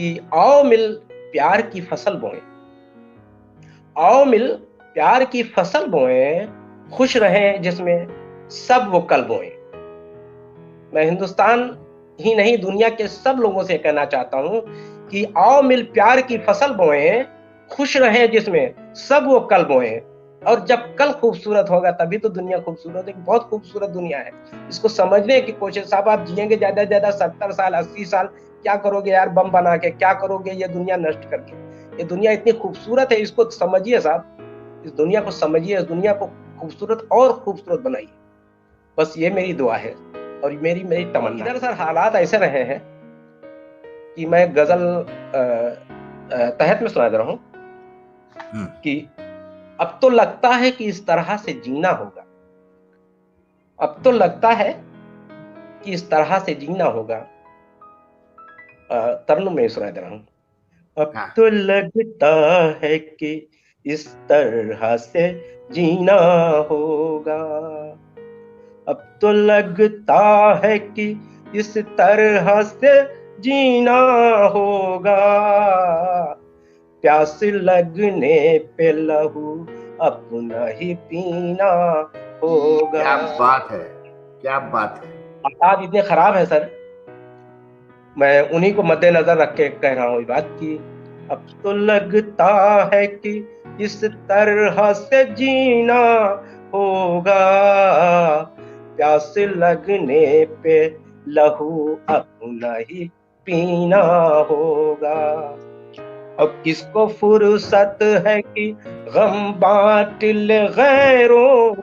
कि आओ मिल प्यार की फसल बोएं, आओ मिल प्यार की फसल बोएं, खुश रहें जिसमें सब वो कल बोएं। मैं हिंदुस्तान ही नहीं दुनिया के सब लोगों से कहना चाहता हूं कि आओ मिल प्यार की फसल बोएं, खुश रहें जिसमें सब वो कल बोएं। और जब कल खूबसूरत होगा तभी तो दुनिया खूबसूरत है। बहुत खूबसूरत दुनिया है, इसको समझने की कोशिश। साहब आप जिएंगे ज्यादा से ज्यादा 70 साल 80 साल, क्या करोगे यार बम बना के, क्या करोगे ये दुनिया नष्ट करके। ये दुनिया इतनी खूबसूरत है, इसको समझिए साहब, इस दुनिया को समझिए, इस दुनिया को खूबसूरत और खूबसूरत बनाइए। बस ये मेरी दुआ है और मेरी तमन्ना। इधर सर हालात ऐसे रहे हैं कि मैं गजल तहत में सुना दे रहा हूं कि अब तो लगता है कि इस तरह से जीना होगा, अब तो लगता है कि इस तरह से जीना होगा। तरन्नुम में सुना दे रहा हूं। अब तो लगता है कि इस तरह से जीना होगा, अब तो लगता है कि इस तरह से जीना होगा, प्यास लगने पे लहू अपना ही पीना होगा। क्या बात है, क्या बात है। हालात इतने खराब है सर, मैं उन्हीं को मद्देनजर रख के कह रहा हूँ ये बात कि अब तो लगता है कि इस तरह से जीना होगा, प्यास लगने पे लहू अपना ही पीना होगा। अब किसको फुर्सत है कि गम बांट ले गैरों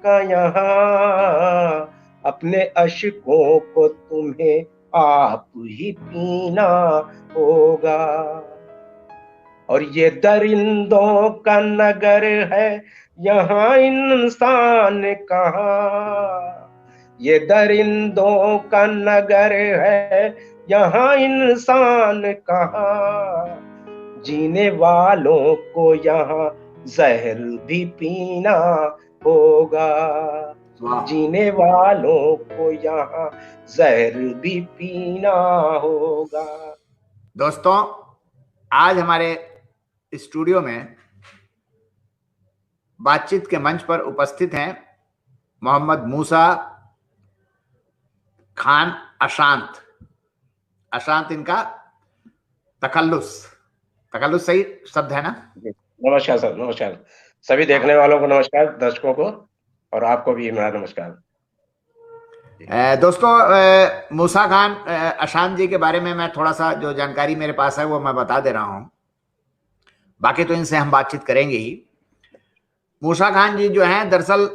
का यहाँ, अपने अशकों को तुम्हें आप ही पीना होगा। और ये दरिंदों का नगर है यहाँ इंसान कहाँ, ये दरिंदों का नगर है यहाँ इंसान कहाँ, जीने वालों को यहाँ जहर भी पीना होगा, जीने वालों को यहाँ जहर भी पीना होगा। दोस्तों, आज हमारे स्टूडियो में बातचीत के मंच पर उपस्थित हैं मोहम्मद मूसा खान अशांत। अशांत इनका तखल्लुस सही शब्द है ना? नमस्कार सर, नमस्कार सभी देखने वालों को, नमस्कार दर्शकों को, और आपको भी मेरा नमस्कार। दोस्तों, मूसा खान अशांत जी के बारे में मैं थोड़ा सा जो जानकारी मेरे पास है वो मैं बता दे रहा हूं, बाकी तो इनसे हम बातचीत करेंगे ही। मूसा खान जी जो हैं दरअसल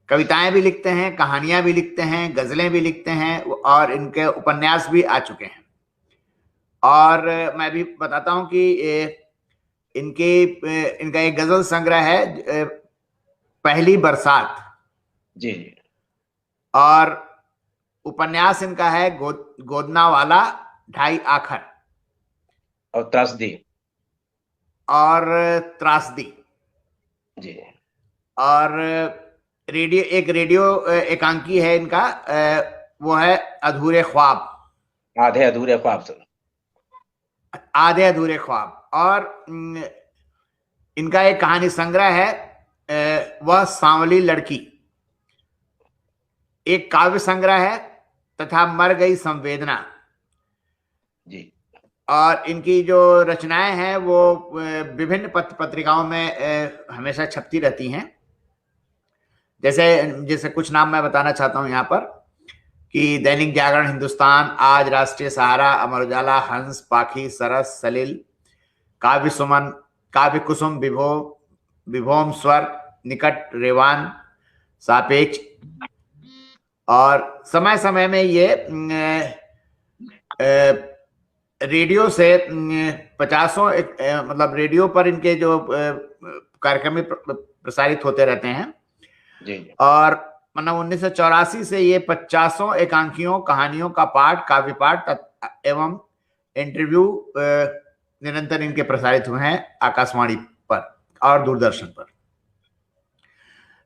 कविताएं भी लिखते हैं, कहानियां भी लिखते हैं, गजलें भी लिखते हैं और इनके उपन्यास भी आ चुके हैं। और मैं भी बताता हूं कि इनका एक गजल संग्रह है पहली बरसात जी। और उपन्यास इनका है गोदना वाला ढाई आखर और त्रासदी त्रासदी जी। और रेडियो एकांकी है इनका, वो है अधूरे ख्वाब, आधे अधूरे ख्वाब सर, आधे अधूरे ख्वाब। और इनका एक कहानी संग्रह है वह सांवली लड़की, एक काव्य संग्रह है तथा मर गई संवेदना जी। और इनकी जो रचनाएं हैं वो विभिन्न पत्र पत्रिकाओं में हमेशा छपती रहती हैं। जैसे कुछ नाम मैं बताना चाहता हूं यहाँ पर कि दैनिक जागरण, हिंदुस्तान, आज, राष्ट्रीय सहारा, अमर उजाला, हंस, पाखी, सरस, सलिल, काव्य सुमन, काव्य कुसुम, विभोम, स्वर, निकट, रेवान, सापेक्ष। और समय समय में ये रेडियो से 50 मतलब रेडियो पर इनके जो कार्यक्रम प्रसारित होते रहते हैं जी। और मतलब 1984 से ये 50 एकांकियों, कहानियों का पाठ, काव्य पाठ एवं इंटरव्यू निरंतर इनके प्रसारित हुए हैं आकाशवाणी पर और दूरदर्शन पर।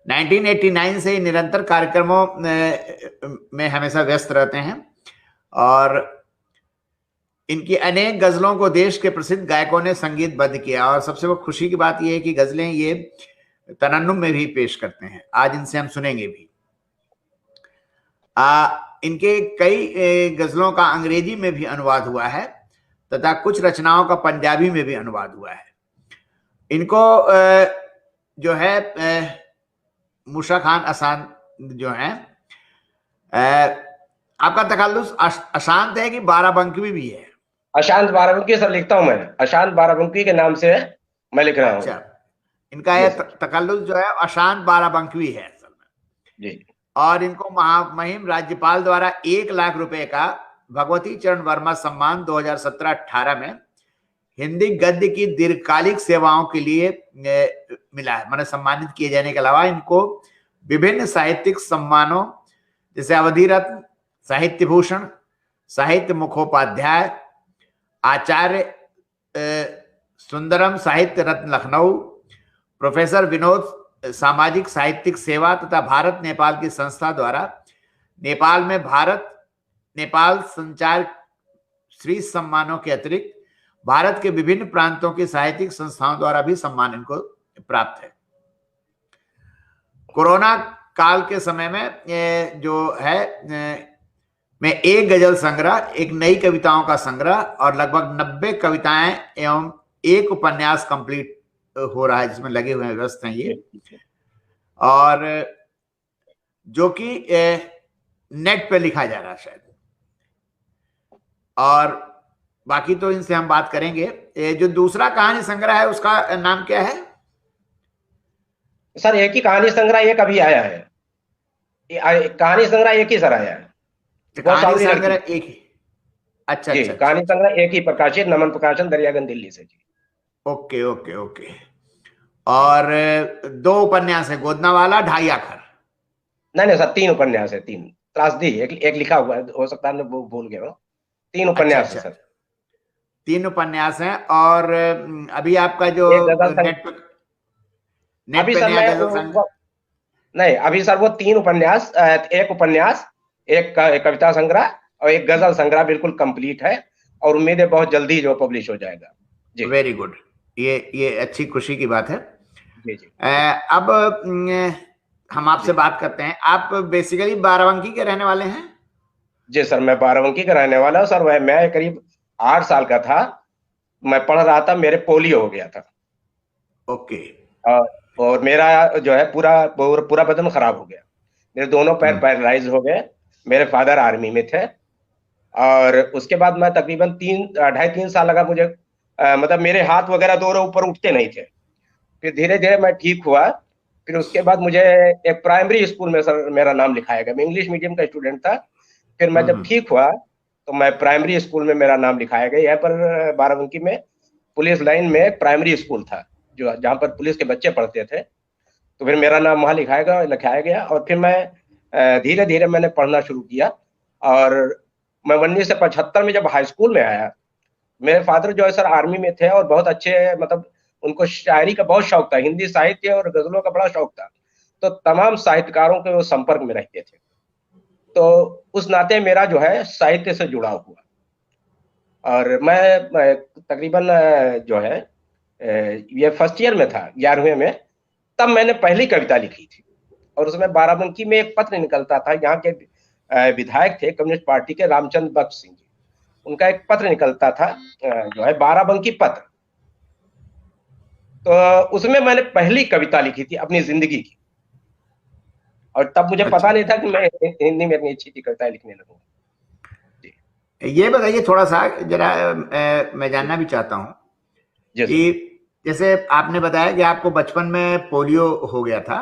1989 से निरंतर कार्यक्रमों में हमेशा व्यस्त रहते हैं और इनकी अनेक गजलों को देश के प्रसिद्ध गायकों ने संगीतबद्ध किया, और सबसे वो खुशी की बात यह है कि गजलें ये तरन्नुम में भी पेश करते हैं। आज इनसे हम सुनेंगे भी। इनके कई गजलों का अंग्रेजी में भी अनुवाद हुआ है तथा कुछ रचनाओं का पंजाबी में भी अनुवाद हुआ है। इनको जो है मूसा खान अशांत जो है, आपका तखल्लुस अशांत है कि बाराबंकी भी है? अशांत बाराबंकी सर लिखता हूं मैं, अशांत बाराबंकी के नाम से मैं लिख रहा हूं। अच्छा, इनका यह तखल्लुस जो है अशांत बाराबंकी है असल में जी। और इनको महामहिम राज्यपाल द्वारा 1 लाख रुपए का भगवती चरण वर्मा सम्मान 2017-18 में हिंदी गद्य की दीर्घकालिक सेवाओं के लिए मिला है। मैंने सम्मानित किए जाने के अलावा इनको विभिन्न साहित्यिक सम्मानों जैसे अवधि रत्न, साहित्य भूषण, साहित्य मुखोपाध्याय, आचार्य सुंदरम साहित्य रत्न लखनऊ, प्रोफेसर विनोद सामाजिक साहित्यिक सेवा तथा भारत नेपाल की संस्था द्वारा नेपाल में भारत नेपाल संचार श्री सम्मानों के अतिरिक्त भारत के विभिन्न प्रांतों की साहित्यिक संस्थाओं द्वारा भी सम्मान इनको प्राप्त है। कोरोना काल के समय में जो है मैं एक गजल संग्रह, एक नई कविताओं का संग्रह और लगभग 90 कविताएं एवं एक उपन्यास कंप्लीट हो रहा है जिसमें लगे हुए हैं, व्यस्त हैं ये, और जो कि नेट पे लिखा जा रहा है शायद। और बाकी तो इनसे हम बात करेंगे। जो दूसरा कहानी संग्रह है उसका नाम क्या है? सर एक ही कहानी संग्रह एक अभी आया है, कहानी संग्रह एक ही सर आया है। कहानी संग्रह एक ही? अच्छा अच्छा, कहानी संग्रह एक ही प्रकाशित, नमन प्रकाशन, दरियागंज दिल्ली से जी। Okay okay okay. और 2 उपन्यास है, गोदना वाला, ढाई आखर? नहीं सर 3 उपन्यास है, 3 त्रासदी, एक लिखा हुआ है, हो सकता है मैं भूल गया हूँ। 3 उपन्यास है सर। 3 उपन्यास हैं। और अभी आपका जो नेट अभी सर मैं नहीं, अभी सर वो 3 उपन्यास, एक उपन्यास, एक कविता संग्रह और एक गजल संग्रह बिल्कुल कंप्लीट है, और उम्मीद है बहुत जल्दी जो पब्लिश हो जाएगा जी। वेरी गुड, ये अच्छी खुशी की बात है जी जी। अब हम आपसे बात करते हैं। आप बेसिकली बाराबंकी के रहने वाले हैं? जी सर, मैं बाराबंकी का रहने वाला हूँ सर। मैं करीब 8 साल का था, मैं पढ़ रहा था, मेरे पोलियो हो गया था। ओके। और मेरा जो है पूरा बदन खराब हो गया, मेरे दोनों पैर पैरालाइज हो गए। मेरे फादर आर्मी में थे, और उसके बाद मैं तकरीबन 2.5-3 साल लगा मुझे, मतलब मेरे हाथ वगैरह दोनों ऊपर उठते नहीं थे। फिर धीरे धीरे मैं ठीक हुआ। फिर उसके बाद मुझे एक प्राइमरी स्कूल में सर मेरा नाम लिखाया गया। मैं इंग्लिश मीडियम का स्टूडेंट था। फिर मैं जब ठीक हुआ तो मैं प्राइमरी स्कूल में मेरा नाम लिखाया गया। यहाँ पर बाराबंकी में पुलिस लाइन में एक प्राइमरी स्कूल था जो जहाँ पर पुलिस के बच्चे पढ़ते थे, तो फिर मेरा नाम वहाँ लिखाया गया। और फिर मैं धीरे धीरे मैंने पढ़ना शुरू किया। और मैं 1975 में जब हाई स्कूल में आया, मेरे फादर जो है सर आर्मी में थे और बहुत अच्छे, मतलब उनको शायरी का बहुत शौक था, हिंदी साहित्य और गजलों का बड़ा शौक था, तो तमाम साहित्यकारों के वो संपर्क में रहते थे। तो उस नाते मेरा जो है साहित्य से जुड़ाव हुआ। और मैं तकरीबन जो है ये फर्स्ट ईयर में था, 11वीं में, तब मैंने पहली कविता लिखी थी। और उसमें बाराबंकी में एक पत्र निकलता था, यहाँ के विधायक थे कम्युनिस्ट पार्टी के रामचंद्र बख्श सिंह जी, उनका एक पत्र निकलता था जो है बाराबंकी पत्र। तो उसमें मैंने पहली कविता लिखी थी अपनी जिंदगी की, और तब मुझे पता नहीं था कि मैं हिंदी में इतनी अच्छी कविताएं लिखने लगूंगा। ये बताइए थोड़ा सा जरा, मैं जानना भी चाहता हूँ कि जैसे आपने बताया कि आपको बचपन में पोलियो हो गया था।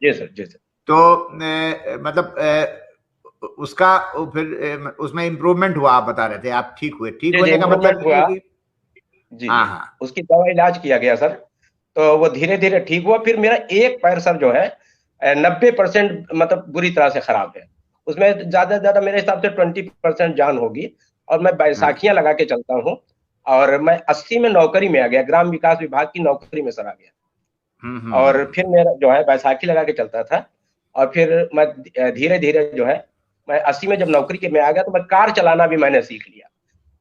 जी सर, जी सर। तो मतलब उसका फिर उसमें इम्प्रूवमेंट हुआ, आप बता रहे थे, आप ठीक हुए। ठीक होने का मतलब हुआ जी। हाँ, उसकी दवा इलाज किया गया सर, तो वो धीरे धीरे ठीक हुआ। फिर मेरा एक पैर सर जो है 90% मतलब बुरी तरह से खराब है, उसमें ज्यादा से ज्यादा मेरे हिसाब से 20% जान होगी। और मैं बैसाखियां लगा के चलता हूँ, और मैं 80 में नौकरी में आ गया, ग्राम विकास विभाग की नौकरी में सर आ गया। और फिर मेरा जो है बैसाखी लगा के चलता था। और फिर मैं धीरे धीरे जो है, मैं 80 में जब नौकरी के में आ गया तो मैं कार चलाना भी मैंने सीख लिया।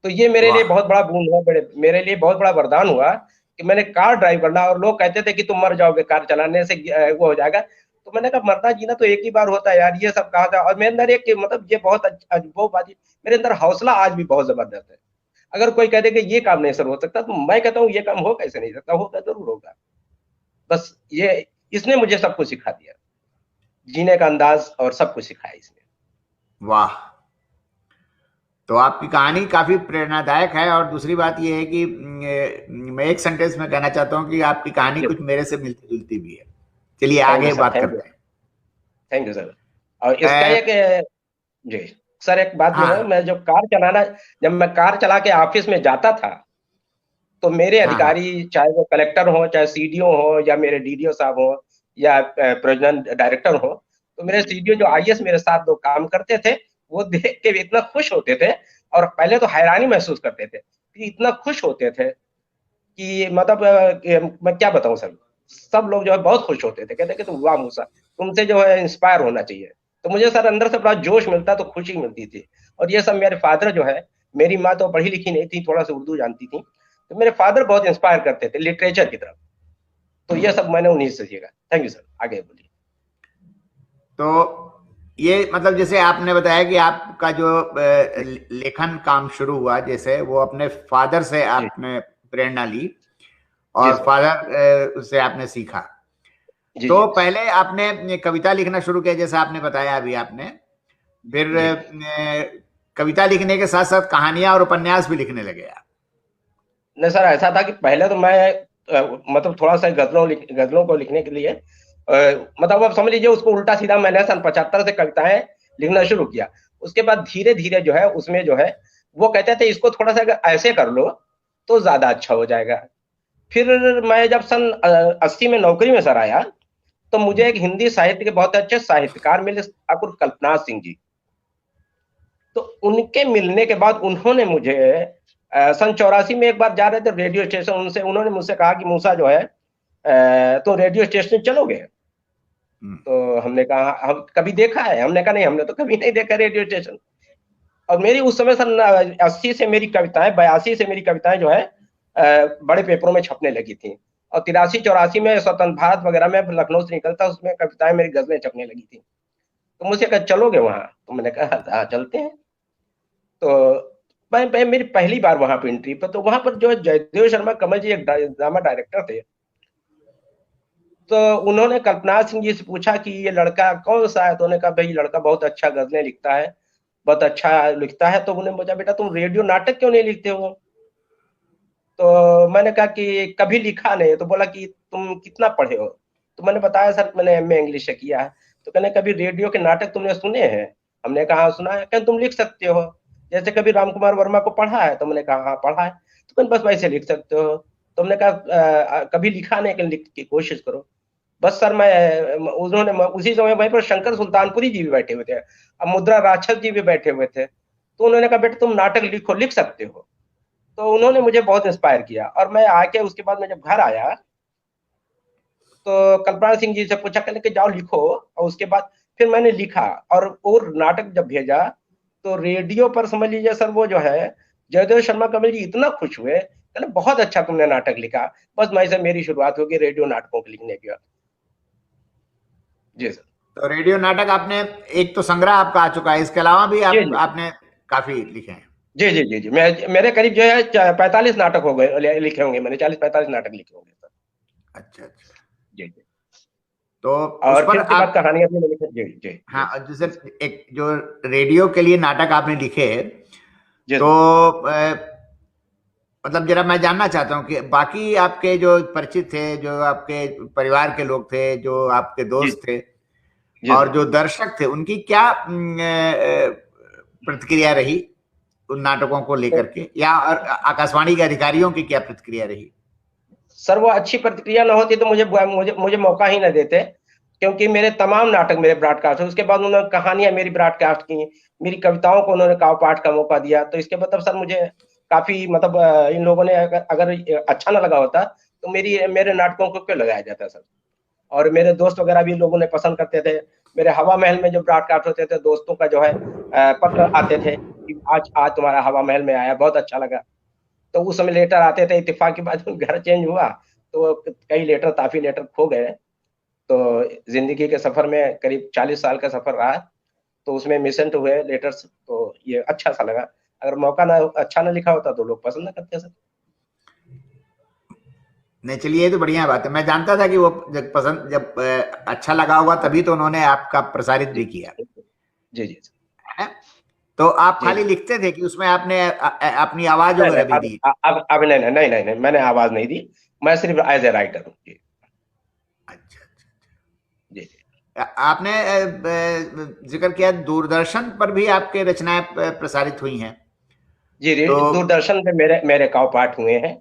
तो ये मेरे लिए वाह। बहुत बड़ा बूंद हुआ, मेरे लिए बहुत बड़ा वरदान हुआ कि मैंने कार ड्राइव करना। और लोग कहते थे कि तुम मर जाओगे कार चलाने से, वो हो जाएगा। तो मैंने कहा मरना जीना तो एक ही बार होता है यार, ये सब कहा था। और मेरे अंदर एक मतलब ये बहुत वो बात, मेरे अंदर हौसला आज भी बहुत जबरदस्त है। अगर कोई कह दे कि ये काम नहीं सर हो सकता, तो मैं कहता हूँ ये काम हो कैसे नहीं सकता, होगा जरूर होगा। बस ये, इसने मुझे सब कुछ सिखा दिया, जीने का अंदाज और सब कुछ सिखाया इसने। वाह। तो आपकी कहानी काफी प्रेरणादायक है। और दूसरी बात यह है कि मैं एक सेंटेंस में कहना चाहता हूं कि आपकी कहानी कुछ मेरे से मिलती जुलती भी है। चलिए थैंक यू आगे सर, बात थैंक यू, करते हैं। Thank you sir. और इसका अ, एक, जी सर, एक बात जो है, हाँ मैं जब कार चलाना, जब मैं कार चला के ऑफिस में जाता था, तो मेरे हाँ हाँ। अधिकारी, चाहे वो कलेक्टर हो, चाहे सीडीओ हो, या मेरे डीडीओ साहब हो, या प्रोविजन डायरेक्टर हो, तो मेरे सीडीओ जो आईएएस मेरे साथ दो काम करते थे, वो देख के भी इतना खुश होते थे। और पहले तो हैरानी महसूस करते थे कि इतना खुश होते थे कि मतलब मैं क्या बताऊं सर। सब लोग जो है बहुत खुश होते थे, कहते कि तुम वाह मूसा, तुमसे जो है इंस्पायर होना चाहिए। तो मुझे सर अंदर से बड़ा जोश मिलता, तो खुशी मिलती थी। और ये सब मेरे फादर जो है, मेरी माँ तो पढ़ी लिखी नहीं थी, थोड़ा सा उर्दू जानती थी, तो मेरे फादर बहुत इंस्पायर करते थे लिटरेचर की तरफ। तो ये सब मैंने उन्हीं से सीखा। थैंक यू सर, आगे बोलिए। तो ये मतलब जैसे आपने बताया कि आपका जो जी लेखन काम शुरू हुआ, जैसे वो अपने फादर से जी आपने प्रेरणा ली जी और सर। फादर से आपने सीखा। जी तो जी पहले आपने कविता लिखना शुरू किया जैसा आपने बताया अभी आपने, फिर जी। कविता लिखने के साथ साथ कहानियां और उपन्यास भी लिखने लगे आप। नहीं सर, ऐसा था कि पहले तो मैं मतलब थोड़ा सा गजलों को लिखने के लिए, मतलब आप समझ लीजिए उसको उल्टा सीधा, मैंने सन 75 से कविताएं लिखना शुरू किया। उसके बाद धीरे धीरे जो है उसमें जो है, वो कहते थे इसको थोड़ा सा अगर ऐसे कर लो तो ज्यादा अच्छा हो जाएगा। फिर मैं जब सन 80 में नौकरी में सर आया, तो मुझे एक हिंदी साहित्य के बहुत अच्छे साहित्यकार मिले, ठाकुर कल्पनाथ सिंह जी। तो उनके मिलने के बाद उन्होंने मुझे सन 84 में एक बार जा रहे थे रेडियो स्टेशन, उनसे उन्होंने मुझसे कहा कि मूसा जो है, तो रेडियो स्टेशन चलोगे? हम्म। तो हमने कहा हम कभी देखा है? हमने कहा नहीं, हमने तो कभी नहीं देखा रेडियो स्टेशन। और मेरी उस समय सन 80 से मेरी कविताएं, 82 से मेरी कविताएं जो है बड़े पेपरों में छपने लगी थी। और 83 84 में स्वतंत्र भारत वगैरह में लखनऊ से निकलता, उसमें कविताएं मेरी गजलें छपने लगी थी। तो मुझसे कहा चलोगे वहां? तो मैंने कहा हाँ चलते हैं। तो मैं मेरी पहली बार वहां पे एंट्री पर, तो वहां पर जो है जयदेव शर्मा कमल जी एक ड्रामा डायरेक्टर थे। तो उन्होंने कल्पना सिंह जी से पूछा कि ये लड़का कौन सा है? तो उन्होंने कहा भाई ये लड़का बहुत अच्छा गजलें लिखता है, बहुत अच्छा लिखता है। तो उन्होंने पूछा बेटा तुम रेडियो नाटक क्यों नहीं लिखते हो? तो मैंने कहा कि कभी लिखा नहीं। तो बोला कि तुम कितना पढ़े हो? तो मैंने बताया सर मैंने एमए इंग्लिश से किया है। तो कहने कभी रेडियो के नाटक तुमने सुने हैं? हमने कहा हाँ सुना है। कहने तुम लिख सकते हो, जैसे कभी राम कुमार वर्मा को पढ़ा है? तो मैंने कहा हाँ पढ़ा है। तो कहने बस वैसे लिख सकते हो। तो हमने कहा कभी लिखा नहीं, कि लिख की कोशिश करो। बस सर मैं, उन्होंने उसी समय वहीं पर शंकर सुल्तानपुरी जी भी बैठे हुए थे, अब मुद्रा राक्षस जी भी बैठे हुए थे। तो उन्होंने कहा बेटा तुम नाटक लिखो, लिख सकते हो। तो उन्होंने मुझे बहुत इंस्पायर किया। और मैं आके उसके बाद मैं जब घर आया, तो कल्पना सिंह जी से पूछा, कहने कि जाओ लिखो। और उसके बाद फिर मैंने लिखा, और नाटक जब भेजा, तो रेडियो पर समझ लीजिए सर, वो जो है जयदेव शर्मा कमल जी इतना खुश हुए, कहने बहुत अच्छा तुमने नाटक लिखा। बस वहीं से मेरी शुरुआत होगी रेडियो नाटकों के लिखने की। जी सर। तो रेडियो नाटक आपने, एक तो संग्रह आपका आ चुका है, इसके अलावा भी जी जी आपने काफी लिखे हैं। जी जी जी जी, मेरे करीब जो है 45 नाटक हो गए, लिखे होंगे मैंने, 40 45 नाटक लिखे होंगे सर। अच्छा अच्छा। जी जी। तो उस और पर फिर उसके बाद आप, कहानियां भी मैंने लिखी। जी जी हाँ जी जैसे जी सर। एक जो रेडियो के लिए नाटक आपने लिखे, जी तो सर। मतलब जरा मैं जानना चाहता हूँ कि बाकी आपके जो परिचित थे, जो आपके परिवार के लोग थे, जो आपके जी दोस्त थे जी और सर। जो दर्शक थे, उनकी क्या प्रतिक्रिया रही उन नाटकों को तो लेकर के, या और आकाशवाणी के अधिकारियों की क्या प्रतिक्रिया रही? सर वो अच्छी प्रतिक्रिया ना होती तो मुझे मुझे मुझे मौका ही ना देते। क्योंकि मेरे तमाम नाटक मेरे ब्रॉडकास्ट हुए, उसके बाद उन्होंने कहानियां मेरी ब्रॉडकास्ट की, मेरी कविताओं को उन्होंने काव पाठ का मौका दिया। तो इसके मतलब सर मुझे काफी मतलब इन लोगों ने अगर अच्छा ना लगा होता, तो मेरे नाटकों को क्यों लगाया जाता सर? और मेरे दोस्त वगैरह भी लोगों ने पसंद करते थे। मेरे हवा महल में जो ब्रॉडकास्ट होते थे, दोस्तों का जो है पत्र आते थे कि आज आज तुम्हारा हवा महल में आया, बहुत अच्छा लगा। तो उस समय लेटर आते थे। इत्तेफाक की बात, घर चेंज हुआ तो कई लेटर, काफी लेटर खो गए। तो जिंदगी के सफर में करीब 40 साल का सफर रहा, तो उसमें मिसेंट हुए लेटर्स, तो ये अच्छा सा लगा। अगर मौका ना अच्छा ना लिखा होता तो लोग पसंद ना करते सर। नहीं चलिए, ये तो बढ़िया बात है। मैं जानता था कि वो जब पसंद, जब अच्छा लगा होगा तभी तो उन्होंने आपका प्रसारित भी किया जी जी है। तो आप जी खाली जी। लिखते थे कि उसमें आपने अपनी आवाज नहीं नहीं, वगैरह भी दी? अब नहीं नहीं नहीं नहीं नहीं, मैंने आवाज नहीं दी। मैं सिर्फ एज ए राइटर हूँ जी। अच्छा अच्छा। जी जी आपने जिक्र किया दूरदर्शन पर भी आपके रचनाएं प्रसारित हुई हैं। जी जी। तो दूरदर्शन पे मेरे मेरे काव पाठ हुए हैं।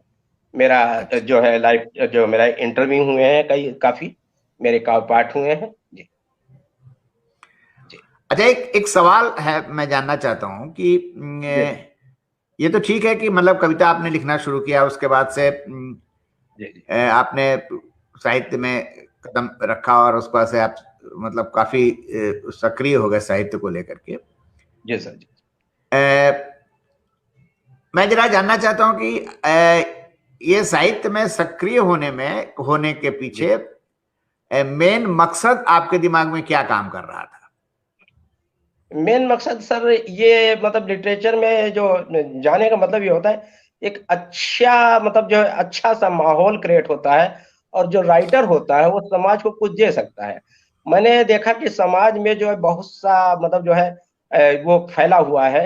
मेरा अच्छा जो है लाइव, जो मेरा इंटरव्यू हुए हैं कई, काफी मेरे काव पाठ हुए हैं जी। जी अच्छा, एक एक सवाल है, मैं जानना चाहता हूं कि जी ये तो ठीक है कि मतलब कविता आपने लिखना शुरू किया, उसके बाद से जी जी आपने साहित्य में कदम रखा और उसके बाद से आप मतलब काफी सक्रिय हो गए साहित्य को लेकर के। जी सर जी। अ, मैं जरा जानना चाहता हूं कि ये साहित्य में सक्रिय होने के जी पीछे मेन मकसद आपके दिमाग में क्या काम कर रहा था? मेन मकसद सर ये, मतलब लिटरेचर में जो जाने का मतलब ये होता है, एक अच्छा, मतलब जो है अच्छा सा माहौल क्रिएट होता है, और जो राइटर होता है वो समाज को कुछ दे सकता है। मैंने देखा कि समाज में जो है बहुत सा, मतलब जो है वो फैला हुआ है।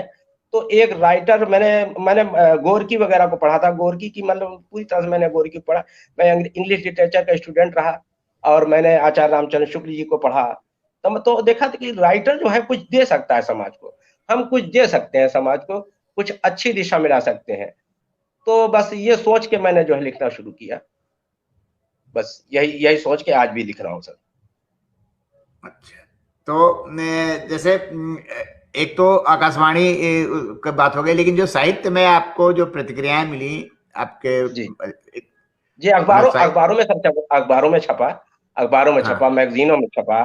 तो एक राइटर, मैंने मैंने गोरकी वगैरह को पढ़ा था। गोरकी की, मतलब पूरी तरह से मैंने गोरकी को पढ़ा। मैं इंग्लिश लिटरेचर का स्टूडेंट रहा, और मैंने आचार्य रामचंद्र शुक्ल जी को पढ़ा। तो देखा था कि राइटर जो है कुछ दे सकता है समाज को। हम कुछ दे सकते हैं समाज को, कुछ अच्छी दिशा में ला सकते हैं। तो बस ये सोच के मैंने जो है लिखना शुरू किया। बस यही यही सोच के आज भी लिख रहा हूँ सर। अच्छा, तो जैसे एक तो आकाशवाणी की बात हो गई, लेकिन जो साहित्य में आपको जो प्रतिक्रियाएं मिली आपके जी एक, जी। मतलब अखबारों साहित्य, अखबारों में सब छपा, अखबारों में छपा, अखबारों में छपा, हाँ, मैगजीनों में छपा।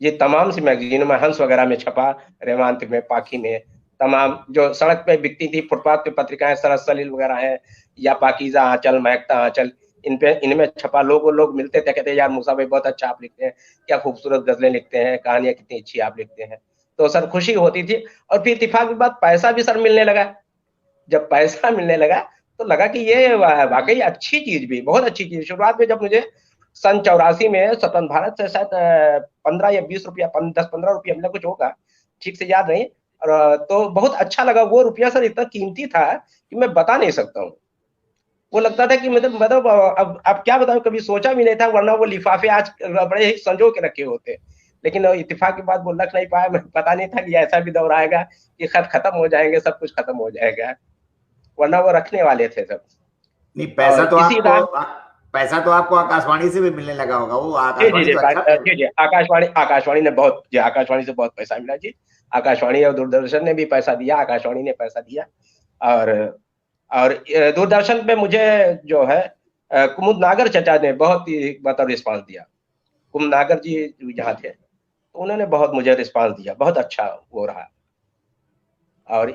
ये तमाम सी मैगजीनों में, हंस वगैरह में छपा, रेवांत में, पाखी में, तमाम जो सड़क पे बिकती थी, फुटपाथ पे पत्रिकाएं, सरस सलील वगैरह है, या पाकीज़ा आंचल, महकता आंचल, इन पे, इनमें छपा। लोग मिलते थे, कहते यार मूसा भाई बहुत अच्छा आप लिखते हैं, क्या खूबसूरत गजलें लिखते हैं, कहानियां कितनी अच्छी आप लिखते हैं। तो सर खुशी होती थी। और फिर इत्तेफाक की बात, पैसा भी सर मिलने लगा। जब पैसा मिलने लगा तो लगा कि ये वाकई अच्छी चीज भी, बहुत अच्छी चीज। शुरुआत में जब मुझे सन 84 में स्वतंत्र भारत से शायद 15 या 20 रुपया, 10-15 रुपया मिला, कुछ होगा, ठीक से याद नहीं। और तो बहुत अच्छा लगा। वो रुपया सर इतना कीमती था कि मैं बता नहीं सकता हूँ। वो लगता था कि मतलब अब क्या बताऊं, कभी सोचा भी नहीं था, वरना वो लिफाफे आज बड़े ही संजो के रखे होते। लेकिन इत्तेफाक की बात, वो रख नहीं पाया। मैं पता नहीं था कि ऐसा भी दौर आएगा कि खत खत्म हो जाएंगे, सब कुछ खत्म हो जाएगा, वरना वो रखने वाले थे सब। नहीं और इसी रात, पैसा तो आपको आकाशवाणी से भी मिलने लगा होगा, वो जी जी आकाशवाणी जी तो अच्छा दे रही जी जी, आकाशवाणी ने बहुत जी, आकाशवाणी से बहुत पैसा मिला जी। आकाशवाणी और दूरदर्शन ने भी पैसा दिया, आकाशवाणी ने पैसा दिया। और और दूरदर्शन पे मुझे जो है कुमुद नागर चचा ने बहुत ही मतलब रिस्पांस दिया। कुमुद नागर जी यहाँ थे, तो उन्होंने बहुत मुझे रिस्पांस दिया, बहुत अच्छा वो रहा। और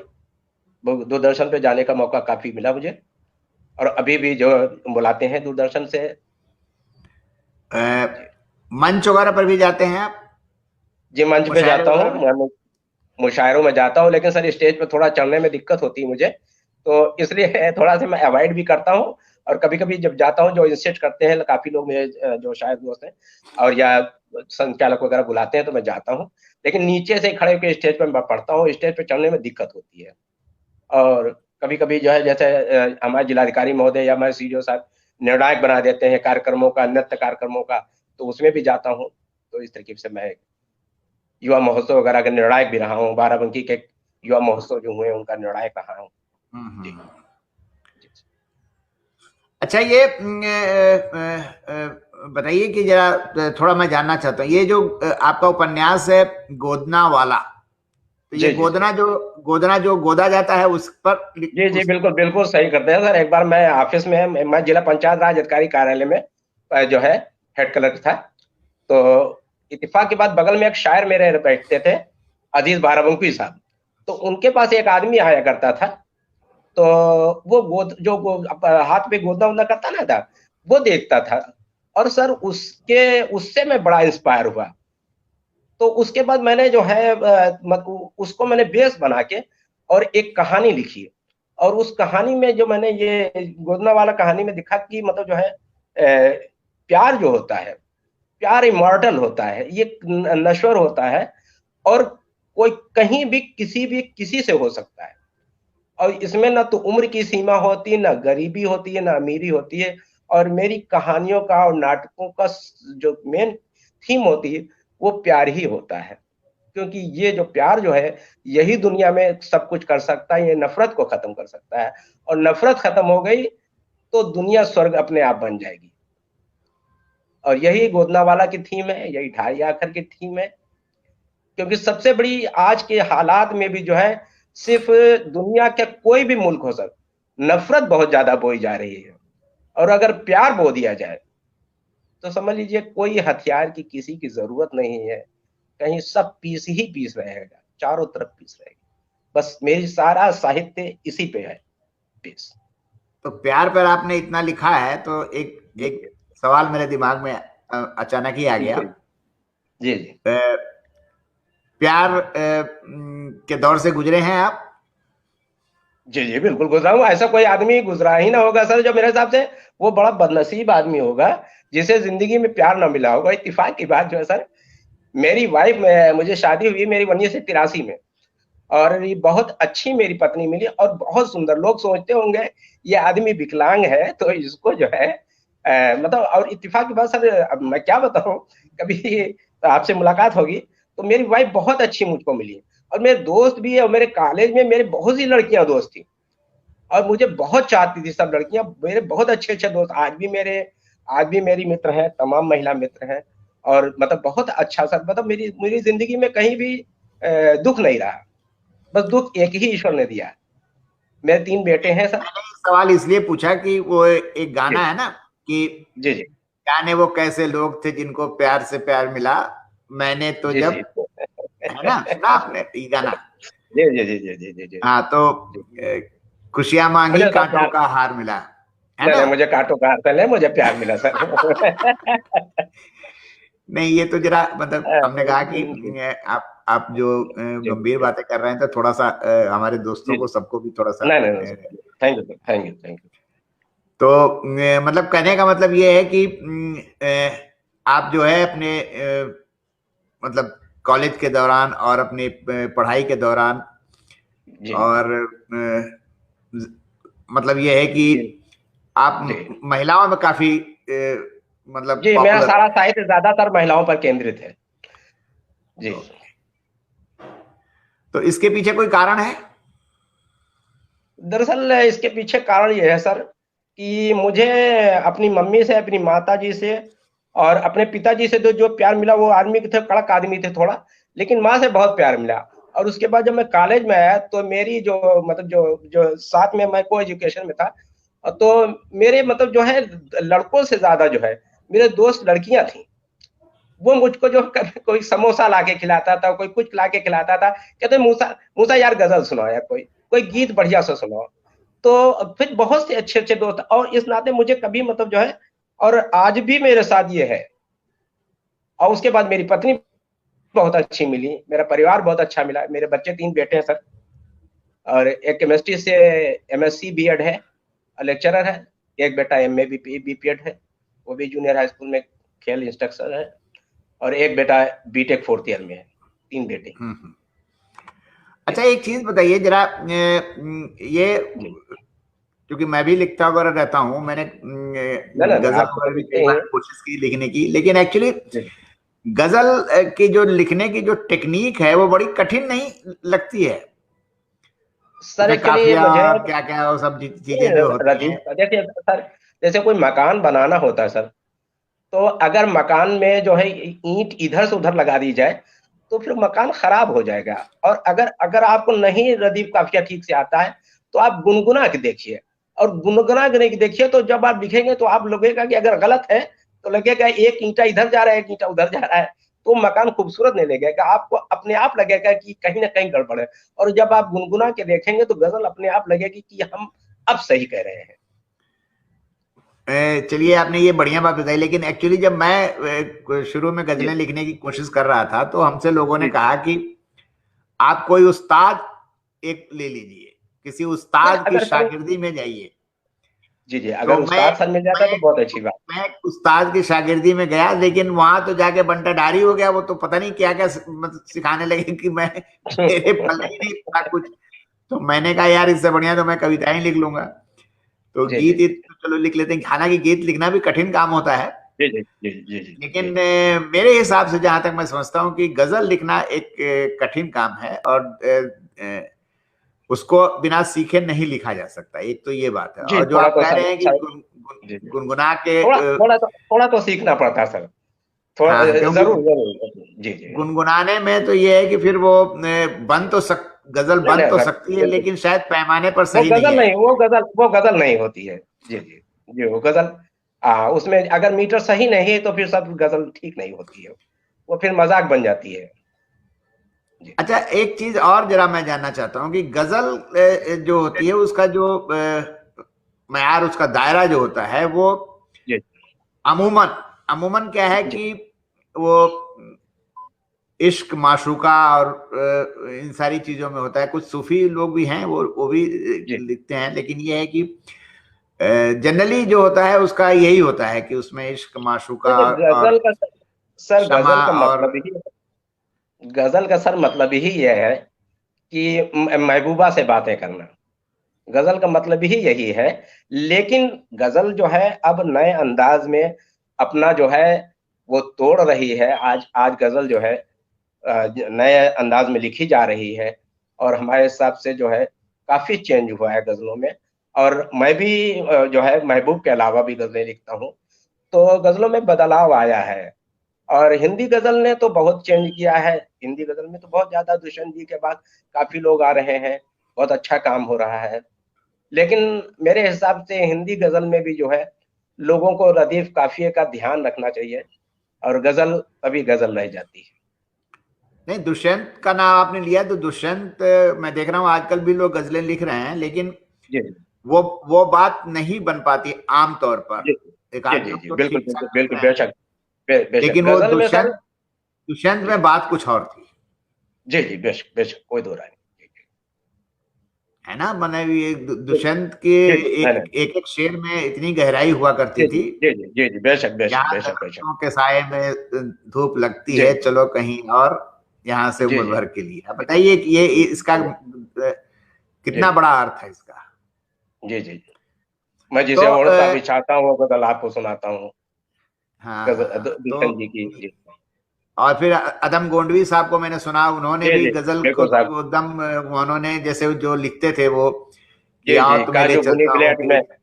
दूरदर्शन पे जाने का मौका काफी मिला मुझे, और अभी भी जो बुलाते हैं दूरदर्शन से। है। जी मंच वगैरह पर भी जाते हैं आप, जी, मंच पे मुशायरे जाता वगैरह में? हूँ, मुशायरों में जाता हूँ, लेकिन सर स्टेज पे थोड़ा चढ़ने में दिक्कत होती है मुझे, तो इसलिए थोड़ा सा मैं अवॉइड भी करता हूँ। और कभी कभी जब जाता हूँ, जो इंसिस्ट करते हैं काफी लोग मेरे जो शायद दोस्त हैं, और या संचालक वगैरह बुलाते हैं, तो मैं जाता हूँ। लेकिन नीचे से खड़े होकर स्टेज पर मैं पढ़ता हूँ, स्टेज पे चढ़ने में दिक्कत होती है। और कभी कभी जो है, जैसे हमारे जिलाधिकारी महोदय या हमारे सीडीओ साहब निर्णायक बना देते हैं कार्यक्रमों का, नृत्य कार्यक्रमों का, तो उसमें भी जाता हूँ। तो इस तरीके से मैं युवा महोत्सव वगैरह का निर्णायक भी रहा हूँ। बाराबंकी के युवा महोत्सव जो हुए उनका निर्णायक रहा हूँ जी। हम्म। जी अच्छा, ये बताइए कि जरा थोड़ा मैं जानना चाहता हूँ, ये जो आपका उपन्यास है गोदना वाला, तो ये जी जी सर। गोदना जो गोदा जाता है उस पर जी जी, उस, बिल्कुल बिल्कुल सही करते हैं सर। एक बार मैं ऑफिस में, मैं जिला पंचायत राज अधिकारी कार्यालय में जो है हेड क्लर्क था। तो इत्तेफाक के बाद बगल में एक शायर मेरे बैठते थे, अजीज बाराबंकी साहब। तो उनके पास एक आदमी आया करता था, तो वो हाथ पे गोदना वोदना करता ना था, वो देखता था। और सर उससे मैं बड़ा इंस्पायर हुआ। तो उसके बाद मैंने जो है उसको मैंने बेस बना के और एक कहानी लिखी। और उस कहानी में जो मैंने ये गोदना वाला कहानी में दिखा कि मतलब जो है प्यार जो होता है, प्यार इमॉर्टल होता है, ये नश्वर होता है, और कोई कहीं भी किसी से हो सकता है। और इसमें ना तो उम्र की सीमा होती है, ना गरीबी होती है, ना अमीरी होती है। और मेरी कहानियों का और नाटकों का जो मेन थीम होती है वो प्यार ही होता है। क्योंकि ये जो प्यार जो है, यही दुनिया में सब कुछ कर सकता है, ये नफरत को खत्म कर सकता है। और नफरत खत्म हो गई तो दुनिया स्वर्ग अपने आप बन जाएगी। और यही गोदनावाला की थीम है, यही ढाई आखर की थीम है। क्योंकि सबसे बड़ी आज के हालात में भी जो है, सिर्फ दुनिया के कोई भी मुल्क हो सर, नफरत बहुत ज्यादा बोई जा रही है। और अगर प्यार बो दिया जाए तो समझ लीजिए कोई हथियार की किसी की जरूरत नहीं है। कहीं सब पीस ही पीस रहेगा, चारों तरफ पीस रहेगी। बस मेरी सारा साहित्य इसी पे है पीस। तो प्यार पर आपने इतना लिखा है तो एक जी एक सवाल मेरे दिमाग में अचानक ही आ जी गया। जी जी प्यार के दौर से गुजरे हैं आप? जी जी बिल्कुल गुजरा हूँ। ऐसा कोई आदमी गुजरा ही ना होगा सर, जो मेरे हिसाब से वो बड़ा बदनसीब आदमी होगा जिसे जिंदगी में प्यार ना मिला होगा। इत्तेफाक की बात जो है सर, मेरी वाइफ में मुझे शादी हुई मेरी 1983 में। और ये बहुत अच्छी मेरी पत्नी मिली और बहुत सुंदर। लोग सोचते होंगे ये आदमी विकलांग है तो इसको जो है मतलब। और इत्तेफाक की बात सर, अब मैं क्या बताऊं, कभी आपसे मुलाकात होगी तो मेरी वाइफ बहुत अच्छी मुझको मिली। और मेरे दोस्त भी है, और मेरे कॉलेज में मेरे बहुत सी लड़कियां दोस्त थी और मुझे बहुत चाहती थी सब लड़कियां। मेरे बहुत अच्छे अच्छे दोस्त आज भी मेरी मित्र हैं, तमाम महिला मित्र हैं। और मतलब बहुत अच्छा सर, मतलब मेरी मेरी जिंदगी में कहीं भी दुख नहीं रहा। बस दुख एक ही ईश्वर ने दिया। मेरे 3 बेटे हैं सर। मैंने ये सवाल इसलिए पूछा कि वो एक जी गाना है ना कि जी जी जाने वो कैसे लोग थे जिनको प्यार से प्यार मिला, मैंने तो जी जब, जी है ना, सुना आपने ये गाना? जी जी जी जी जी जी जी हाँ, तो जी। खुशियां मांगी मुझे सर कांटों प्यार, का हार मिला, है नहीं ना? नहीं मुझे कांटों का हार है, मुझे प्यार मिला सर। नहीं, ये तो जरा मतलब हमने कहा कि जी आप जो जी गंभीर बातें कर रहे हैं तो थोड़ा सा हमारे दोस्तों जी को सबको भी थोड़ा सा नहीं नहीं नहीं, thank you sir, thank you thank you. तो मतलब कहने का मतलब ये है कि आप जो है अपने मतलब कॉलेज के दौरान और अपनी पढ़ाई के दौरान जी और मतलब ये है कि जी जी आप महिलाओं में काफी मतलब जी मेरा पॉपुलर सारा रहे। साहित्य ज्यादातर महिलाओं पर केंद्रित है। जी। तो इसके पीछे कोई कारण है? दरअसल इसके पीछे कारण ये है सर कि मुझे अपनी मम्मी से, अपनी माता जी से और अपने पिताजी से जो जो प्यार मिला, वो आदमी के थे, कड़क आदमी थे थोड़ा, लेकिन माँ से बहुत प्यार मिला। और उसके बाद जब मैं कॉलेज में आया तो मेरी जो मतलब जो जो साथ में मैं को एजुकेशन में था, तो मेरे मतलब जो है लड़कों से ज्यादा जो है मेरे दोस्त लड़कियां थी। वो मुझको जो कभी कोई समोसा ला के खिलाता था, कोई कुछ ला के खिलाता था, कहते मूसा मूसा यार गजल सुनाओ, यार कोई कोई गीत बढ़िया सा सुनाओ। तो फिर बहुत से अच्छे अच्छे दोस्त, और इस नाते मुझे कभी मतलब जो है, और आज भी मेरे साथ ये है। और उसके बाद मेरी पत्नी बहुत अच्छी मिली, मेरा परिवार बहुत अच्छा मिला, मेरे बच्चे 3 बेटे हैं सर। और एक केमिस्ट्री से एमएससी बीएड है, लेक्चरर है। एक बेटा एमए बीपीएड है, वो भी जूनियर हाई स्कूल में खेल इंस्ट्रक्टर है। और एक बेटा बीटेक 4th ईयर में है। 3 बेटे। हम्म। अच्छा, एक चीज बताइए जरा, ये जी क्योंकि मैं भी लिखता वगैरह रहता हूँ, मैंने ना ना ना, गजल आप तो वगैरह भी लिखते कई ही बार हैं। कोशिश की लिखने की, लेकिन एक्चुअली जी गजल की जो लिखने की जो टेक्निक है वो बड़ी कठिन नहीं लगती है? सर उसमें एक्चुअली काफिया मुझे और क्या क्या वो सब चीजें जो होती हैं। रदीफ देखिए सर, जैसे कोई मकान बनाना होता है सर, तो अगर मकान में जो है ईंट इधर से उधर लगा दी जाए तो फिर मकान खराब हो जाएगा। और अगर अगर आपको नहीं रदीफ काफिया ठीक से आता है तो आप गुनगुना के देखिए। और गुनगुना के नहीं देखिए तो जब आप लिखेंगे तो आप लगेगा कि अगर गलत है तो लगेगा एक ईंटा इधर जा रहा है, एक ईंटा उधर जा रहा है। तो मकान खूबसूरत नहीं लगेगा, आपको अपने आप लगेगा कि कहीं ना कहीं गड़बड़ है। और जब आप गुनगुना के देखेंगे तो गजल अपने आप लगेगी कि हम अब सही कह रहे हैं। चलिए, आपने ये बढ़िया बात बताई, लेकिन एक्चुअली जब मैं शुरू में जी गजलें लिखने की कोशिश कर रहा था तो हमसे लोगों ने जी कहा कि आप कोई उस्ताद एक ले लीजिए, किसी नहीं, उस्ताद की अगर कहीं, शागिर्दी में जाइए। जी जी, तो अगर उस्ताद सर मिल जाता तो बहुत अच्छी बात। मैं उस्ताद की शागिर्दी में गया, लेकिन वहां तो जाके बंटा डारी हो गया। वो तो पता नहीं क्या क्या मतलब सिखाने लगे कि मैं मेरे पल्ले ही नहीं पड़ा कुछ। तो मैंने कहा यार, इससे बढ़िया तो मैं कविताएं लिख लूंगा। तो जी जी गीत जी तो चलो लिख लेते हैं, हालांकि गीत लिखना भी कठिन काम होता है। जी जी जी जी जी लेकिन जी मेरे हिसाब से जहां तक मैं समझता हूँ कि गजल लिखना एक कठिन काम है, और उसको बिना सीखे नहीं लिखा जा सकता। एक तो ये बात है, जी, और जो थोड़ा आप तो कह सर, रहे हैं कि सर जी जी, गुनगुना के थोड़ा तो सीखना पड़ता है सर, थोड़ा हाँ, क्योंकि जरूर जरूर। जी जी, गुनगुनाने में तो ये है कि फिर वो गजल नहीं बन नहीं तो सर, सकती है, बिल्कुल, लेकिन शायद पैमाने पर वो सही नहीं गजल नहीं, आएगी। वो गजल नहीं होती है। जी जी जी, वो गजल, उसमें अगर मीटर सही नहीं है तो फिर सब गजल ठीक नहीं होती है, वो फिर मजाक बन जाती है। जी अच्छा, एक चीज और जरा मैं जानना चाहता हूँ कि गजल जो होती है उसका जो मयार, उसका दायरा जो होता है वो जी अमूमन अमूमन क्या है जी कि वो इश्क, माशूका और इन सारी चीजों में होता है। कुछ सूफी लोग भी हैं, वो भी जी, लिखते हैं, लेकिन ये है कि जनरली जो होता है उसका यही होता है कि उसमें इश्क, माशूका देखिए और गजल का सर, क्षमा और गजल का सर मतलब ही यह है कि महबूबा से बातें करना, गजल का मतलब ही यही है। लेकिन गजल जो है अब नए अंदाज में अपना जो है वो तोड़ रही है। आज आज गजल जो है नए अंदाज में लिखी जा रही है, और हमारे हिसाब से जो है काफी चेंज हुआ है गजलों में। और मैं भी जो है महबूब के अलावा भी गजलें लिखता हूँ, तो गजलों में बदलाव आया है। और हिंदी गजल ने तो बहुत चेंज किया है, हिंदी गजल में तो बहुत ज्यादा, दुष्यंत जी के बाद काफी लोग आ रहे हैं, बहुत अच्छा काम हो रहा है। लेकिन मेरे हिसाब से हिंदी गजल में भी जो है लोगों को रदीफ काफिये का ध्यान रखना चाहिए, और गजल तभी गजल रह जाती है। नहीं, दुष्यंत का नाम आपने लिया तो दुष्यंत, मैं देख रहा हूँ आजकल भी लोग गजलें लिख रहे हैं, लेकिन जी वो बात नहीं बन पाती आम तौर पर। जी एक जी आध जी लोग जी, तो बिल्कुल ठीक ठाक बिल्कुल लिख बिल्कुल, रहे हैं, बेशक, बेशक लेकिन वो गजल में सर। दुष्यंत जी में बात कुछ और थी। जी जी, बेशक बेशक, कोई दो राय नहीं। है ना, मैंने ये जी दुष्यंत के जी जी, नहीं नहीं, एक एक शेर में इतनी गहराई हुआ करती जी जी थी। जी जी जी जी, बेशक बेशक यहाँ बेशक बेशक। दरख्तों के साए में धूप लगती जी है, चलो कहीं और, यहाँ से जी उम्र जी भर के लिए। अब बताइए कि ये इसका जी कितना बड़ा अर्थ है इसका। जी जी जी, मैं तो जिसे ओढ़ता बिछाता हूँ वो गजल आपको सुनाता हूँ, हाँ गजल हाँ, तो दुल्हन जी की। जी और फिर अदम गोंडवी साहब को मैंने सुना, उन्होंने जी भी जी, गजल बिल्कुल खुद साहब। एकदम, उन्होंने जैसे जो लिखते थे वो कि जी आओ जी, तुम्हें ले चलता हूँ कि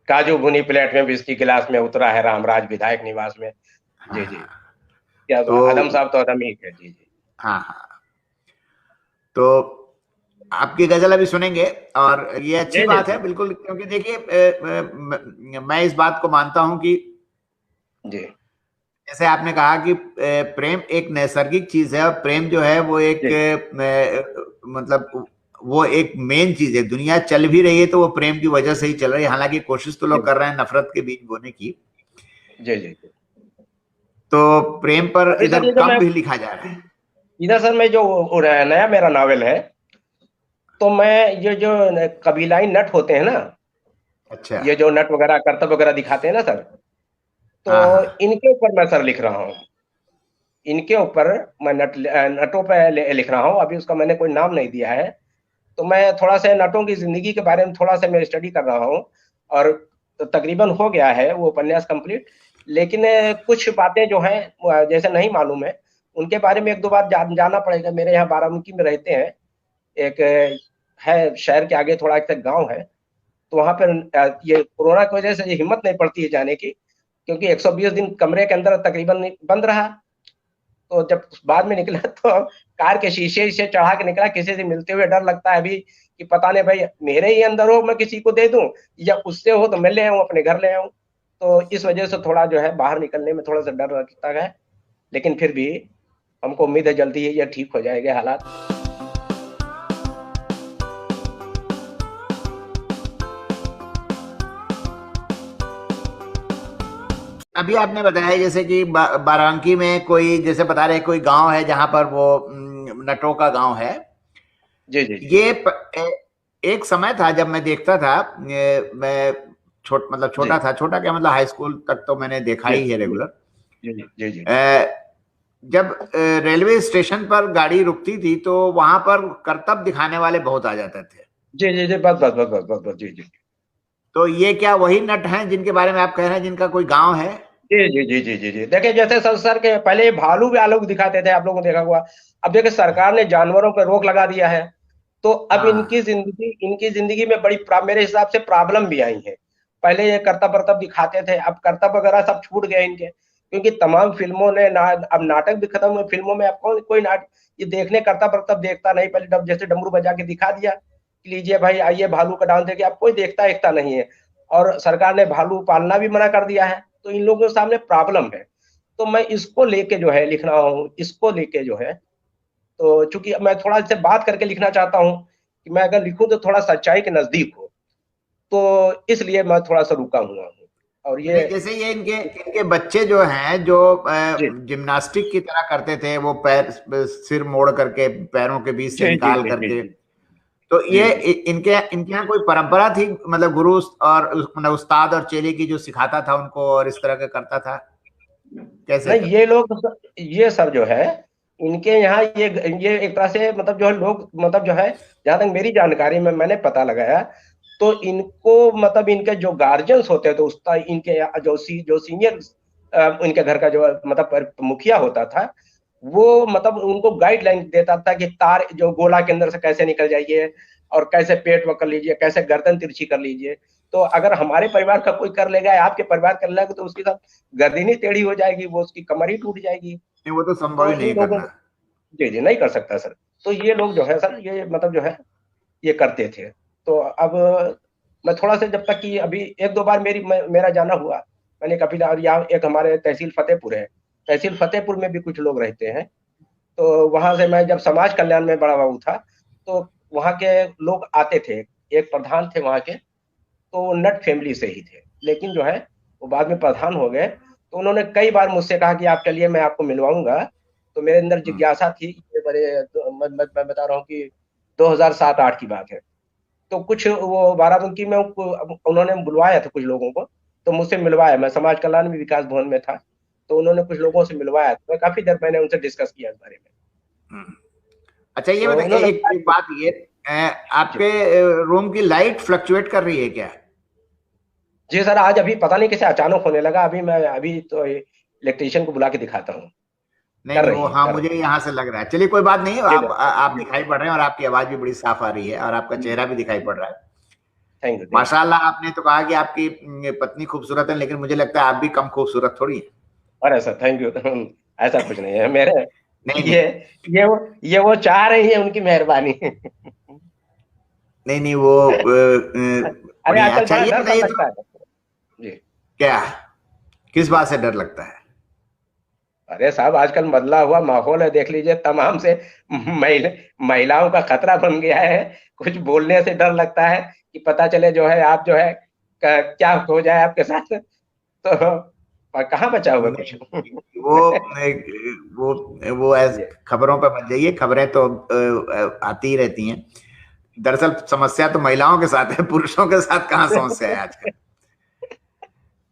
काजू भुनी प्लेट में विस्की गिलास में उतरा है रामराज विधायक निवास में। जी जी, हाँ। क्या तो आदम साहब तो आदम ही थे। जी जी हाँ हाँ, तो आपकी गजल अभी सुनेंगे, और ये अच्छी जी जी बात है जी बिल्कुल, क्योंकि देखिए मैं इस बात को मानता हूं कि जी जैसे आपने कहा कि प्रेम एक नैसर्गिक चीज है, और प्रेम जो है वो एक जी मतलब वो एक मेन चीज है। दुनिया चल भी रही है तो वो प्रेम की वजह से ही चल रही है, हालांकि कोशिश तो जी लोग कर रहे हैं नफरत के बीज बोने की। जी जी जी। तो प्रेम पर अभी इधर सर ये जो कम मैं, भी लिखा जा रहा है। इधर सर मैं जो नया मेरा नावल है, तो मैं ये जो कबीलाई नट होते हैं ना, अच्छा। ये जो नट वगैरह करतब वगैरह दिखाते हैं ना सर, तो हाँ हाँ इनके ऊपर मैं सर लिख रहा हूँ। इनके ऊपर मैं नटों पे लिख रहा हूँ। अभी उसका मैंने कोई नाम नहीं दिया है। तो मैं थोड़ा सा नटों की जिंदगी के बारे में थोड़ा सा मैं स्टडी कर रहा हूँ, और तो तकरीबन हो गया है वो उपन्यास कंप्लीट। लेकिन कुछ बातें जो हैं जैसे नहीं मालूम है, उनके बारे में एक दो बार जानना पड़ेगा। मेरे यहाँ बाराबंकी में रहते हैं, एक है शहर के आगे थोड़ा एक गांव है, तो वहां पर ये कोरोना की वजह से ये हिम्मत नहीं पड़ती है जाने की, क्योंकि 120 दिन कमरे के अंदर तकरीबन बंद रहा। तो जब बाद में निकला तो कार के शीशे से चढ़ा के निकला, किसी से मिलते हुए डर लगता है अभी कि पता नहीं भाई मेरे ही अंदर हो मैं किसी को दे दूं, या उससे हो तो मैं ले आऊं अपने घर ले आऊं। तो इस वजह से थोड़ा जो है बाहर निकलने में थोड़ा सा डर लगता है। लेकिन फिर भी हमको उम्मीद है जल्दी ही ये ठीक हो जाएंगे हालात। अभी आपने बताया जैसे कि बाराबंकी में कोई, जैसे बता रहे कोई गांव है जहां पर वो नटों का गांव है। जी जी जी ये एक समय था जब मैं देखता था, मैं मतलब छोटा था, छोटा क्या मतलब हाई स्कूल तक तो मैंने देखा जी ही है रेगुलर। जी जी जी जी जब रेलवे स्टेशन पर गाड़ी रुकती थी तो वहां पर करतब दिखाने वाले बहुत आ जाते थे। जी जी जी, बस बस बस बस बस बस, जी जी तो ये क्या वही नट हैं जिनके बारे में आप कह रहे हैं जिनका कोई गांव है? जी जी जी जी जी जी, देखिए जैसे सर के पहले भालू भी आलोक दिखाते थे, आप लोगों ने देखा हुआ। अब देखिए सरकार ने जानवरों पर रोक लगा दिया है, तो अब हाँ इनकी जिंदगी में बड़ी मेरे हिसाब से प्रॉब्लम भी आई है। पहले ये करतब बरतब दिखाते थे, अब करतब वगैरह सब छूट गए इनके, क्योंकि तमाम फिल्मों ने अब नाटक भी खत्म हुए, फिल्मों में अब कोई नाटक ये देखने करतब बरतब देखता नहीं। पहले जैसे डमरू बजा के दिखा दिया, लीजिए भाई आइए भालू का डांस देखिए, अब कोई देखता नहीं है। और सरकार ने भालू पालना भी मना कर दिया है, तो इन लोगों के सामने प्रॉब्लम है। तो मैं इसको लेके जो है लिख रहा हूँ, इसको लेके जो है, तो चूंकि मैं थोड़ा इससे बात करके लिखना चाहता हूँ कि मैं अगर लिखूं तो थोड़ा सच्चाई के नजदीक हो, तो इसलिए मैं थोड़ा सा रुका हुआ हूँ। और ये नहीं, जैसे ये इनके इनके बच्चे जो हैं जो जी जिम्नास्टिक की तरह करते थे, वो पैर सिर मोड़ करके पैरों के बीच से जी जी निकाल जी जी करके, जी तो जी ये जी इनके इनके यहाँ कोई परंपरा थी, मतलब गुरु और मतलब उस्ताद और चेले की जो सिखाता था उनको और इस तरह का करता था, कैसे नहीं करता? ये लोग, ये सब जो है इनके यहाँ, ये एक तरह से मतलब जो है लोग, मतलब जो है जहां तक मेरी जानकारी में मैंने पता लगाया, तो इनको मतलब इनके जो गार्जियंस होते हैं, तो उसका इनके जो सीनियर इनके घर का जो मतलब मुखिया होता था, वो मतलब उनको गाइडलाइन देता था कि तार जो गोला के अंदर से कैसे निकल जाइए, और कैसे पेट वो कर लीजिए, कैसे गर्दन तिरछी कर लीजिए। तो अगर हमारे परिवार का कोई कर लेगा या आपके परिवार कर लेगा, तो उसके साथ गर्दन टेढ़ी हो जाएगी, वो उसकी कमर ही टूट जाएगी। नहीं, वो तो संभव तो ही नहीं इन लोगों, करना। जी जी नहीं कर सकता सर। तो ये लोग जो है सर, ये मतलब जो है ये करते थे। तो अब मैं थोड़ा सा, जब तक कि अभी एक दो बार मेरा जाना हुआ, मैंने कभी, और यहाँ एक हमारे तहसील फतेहपुर है, तहसील फतेहपुर में भी कुछ लोग रहते हैं। तो वहां से मैं जब समाज कल्याण में बड़ा बाबू था, तो वहां के लोग आते थे, एक प्रधान थे वहां के, तो वो नट फैमिली से ही थे, लेकिन जो है वो बाद में प्रधान हो गए। तो उन्होंने कई बार मुझसे कहा कि आप चलिए मैं आपको मिलवाऊंगा। तो मेरे अंदर हम्म। जिज्ञासा थी, ये बड़े तो मैं बता रहा हूँ कि 2007-8 की बात है। तो कुछ वो बाराबंकी में उन्होंने बुलवाया था कुछ लोगों को, तो मुझसे मिलवाया, मैं समाज कल्याण में विकास भवन में था, तो उन्होंने कुछ लोगों से मिलवाया, तो काफी देर मैंने उनसे डिस्कस किया इस बारे में। हम्म। अच्छा, ये तो बताइए उन्होंने एक बात, ये आपके रूम की लाइट फ्लक्चुएट कर रही है क्या? जी सर, आज अभी पता नहीं कैसे अचानक होने लगा, अभी मैं अभी तो इलेक्ट्रिशियन को बुला के दिखाता हूँ। नहीं कर नहीं, रही वो है, हाँ कर मुझे रही यहाँ से लग रहा है। चलिए कोई बात नहीं, है। आप दिखाई पड़ रहे हैं और आपकी आवाज भी बड़ी साफ आ रही है और आपका चेहरा भी दिखाई पड़ रहा है। Thank you thank you. माशाल्लाह, आपने तो कहा कि आपकी पत्नी खूबसूरत है, लेकिन मुझे लगता है आप भी कम खूबसूरत थोड़ी है। अरे सर थैंक यू। ऐसा कुछ नहीं है मेरे, नहीं ये नहीं ये वो चाह रही है, उनकी मेहरबानी। नहीं नहीं, वो अरे बढ़िया। आजकल अच्छा, बड़ा ये डर सा बताइए लगता तो, है जी। क्या, किस बात से डर लगता है? अरे साहब आजकल बदला हुआ माहौल है, देख लीजिए तमाम से महिला महिलाओं का खतरा बन गया है। कुछ बोलने से डर लगता है कि पता चले जो है आप जो है क्या हो जाए आपके साथ, तो और कहाँ बचा हुआ कुछ। नहीं, वो जी खबरों पर मत जाइए, खबरें तो आती ही रहती हैं। दरअसल समस्या तो महिलाओं के साथ है, पुरुषों के साथ कहाँ समस्या है आजकल।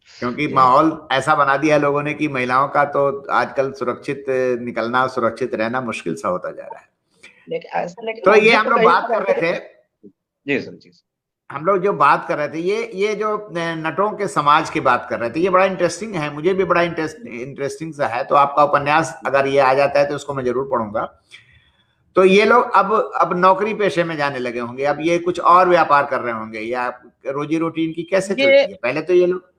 क्योंकि जी माहौल ऐसा बना दिया है लोगों ने कि महिलाओं का तो आजकल सुरक्षित निकलना, सुरक्षित रहना मुश्किल सा होता जा रहा है। लेकिन ऐसा, लेकिन तो ये मुझे हम तो लोग कहीं बात पर कर रहे ऐसे, थे, जी सर जी सर। हम लोग जो बात कर रहे थे, ये जो नटों के समाज की बात कर रहे थे, ये बड़ा इंटरेस्टिंग है, मुझे भी बड़ा इंटरेस्टिंग सा है। तो आपका उपन्यास अगर ये आ जाता है तो उसको मैं जरूर पढ़ूंगा। तो ये लोग अब नौकरी पेशे में जाने लगे होंगे, अब ये कुछ और व्यापार कर रहे होंगे, या रोजी रोटी इनकी कैसे ये चलती है? पहले तो ये लोग,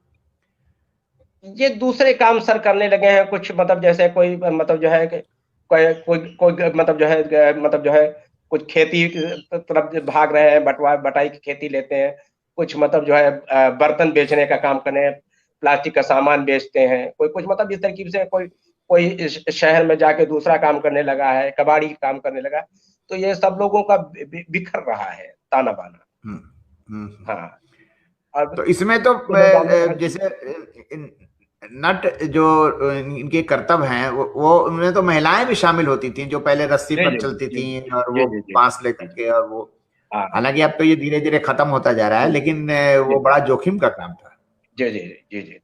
ये दूसरे काम सर करने लगे हैं कुछ, मतलब जैसे कोई मतलब जो है कोई कोई कोई मतलब जो है, मतलब जो है कुछ खेती की तरफ भाग रहे हैं, बटाई की खेती लेते हैं। कुछ मतलब जो है बर्तन बेचने का काम कर रहे हैं, प्लास्टिक का सामान बेचते हैं, कोई कुछ मतलब इस तरकीब से कोई कोई इस शहर में जाके दूसरा काम करने लगा है, कबाड़ी काम करने लगा, तो ये सब लोगों का बिखर रहा है ताना बाना। हम्म, हम्म। हाँ, अब तो इसमें तो जैसे नट जो इनके करतब हैं वो उनमें तो महिलाएं भी शामिल होती थी, जो पहले रस्सी जी पर जी चलती जी थी और जी वो जी जी बांस लेकर के, और वो हाँ हालांकि अब तो ये धीरे धीरे खत्म होता जा रहा है, जी लेकिन जी वो बड़ा जोखिम का काम था, जी जी जी जी।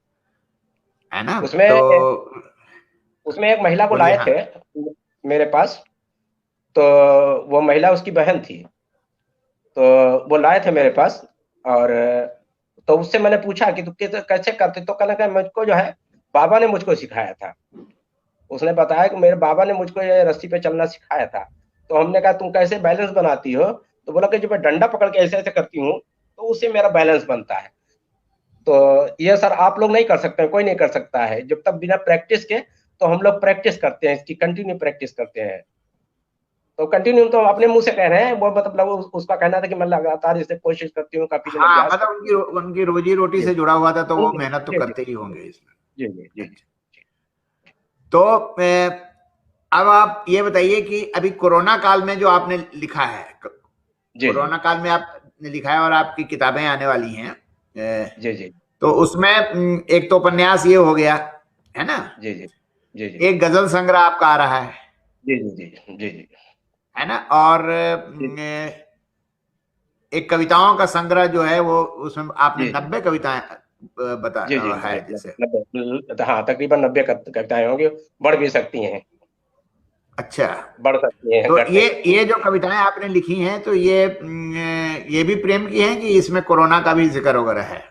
है ना? उसमें तो उसमें एक महिला को बोलिए। लाए हाँ, थे मेरे पास, तो वो महिला उसकी बहन थी, तो वो लाए थे मेरे पास। और तो उससे मैंने पूछा कि तू कैसे करते, तो कहना कि मुझको जो है बाबा ने मुझको सिखाया था। उसने बताया कि मेरे बाबा ने मुझको ये रस्सी पे चलना सिखाया था। तो हमने कहा तुम कैसे बैलेंस बनाती हो, तो बोला कि जब मैं डंडा पकड़ के ऐसे ऐसे करती हूँ तो उससे मेरा बैलेंस बनता है। तो ये सर आप लोग नहीं कर सकते, कोई नहीं कर सकता है जब तक बिना प्रैक्टिस के। तो हम लोग प्रैक्टिस करते हैं, इसकी कंटिन्यू प्रैक्टिस करते हैं। तो कंटिन्यू तो अपने मुंह से कह रहे हैं, वो मतलब उसका कहना था कि मैं लगातार इसे कोशिश करती हूँ, काफी दिन हाँ, अभ्यास मतलब करती उनकी हूँ। उनकी रोजी रोटी जी से जुड़ा हुआ था, तो वो जी मेहनत तो जी करते ही होंगे इसमें। जी जी जी जी अच्छा। तो अब आप ये बताइए कि अभी कोरोना काल में जो आपने लिखा है, जी जी कोरोना काल में आपने लिखा है और आपकी किताबें आने वाली हैं, जी जी तो उसमें एक तो उपन्यास ये हो गया, है ना? जी जी जी जी एक गजल संग्रह आपका आ रहा जी जी जी जी जी है ना? और जी एक कविताओं का संग्रह जो है वो, उसमें आपने जी जी 90 कविताएं बता जी जी है जैसे। 90 हाँ, तकरीबन 90 कविताएं होंगी, बढ़ भी सकती हैं, अच्छा, बढ़ सकती हैं, तो घट सकती ये हैं। जो कविताएं आपने लिखी हैं, तो ये भी प्रेम की हैं कि इसमें कोरोना का भी जिक्र वगैरह है?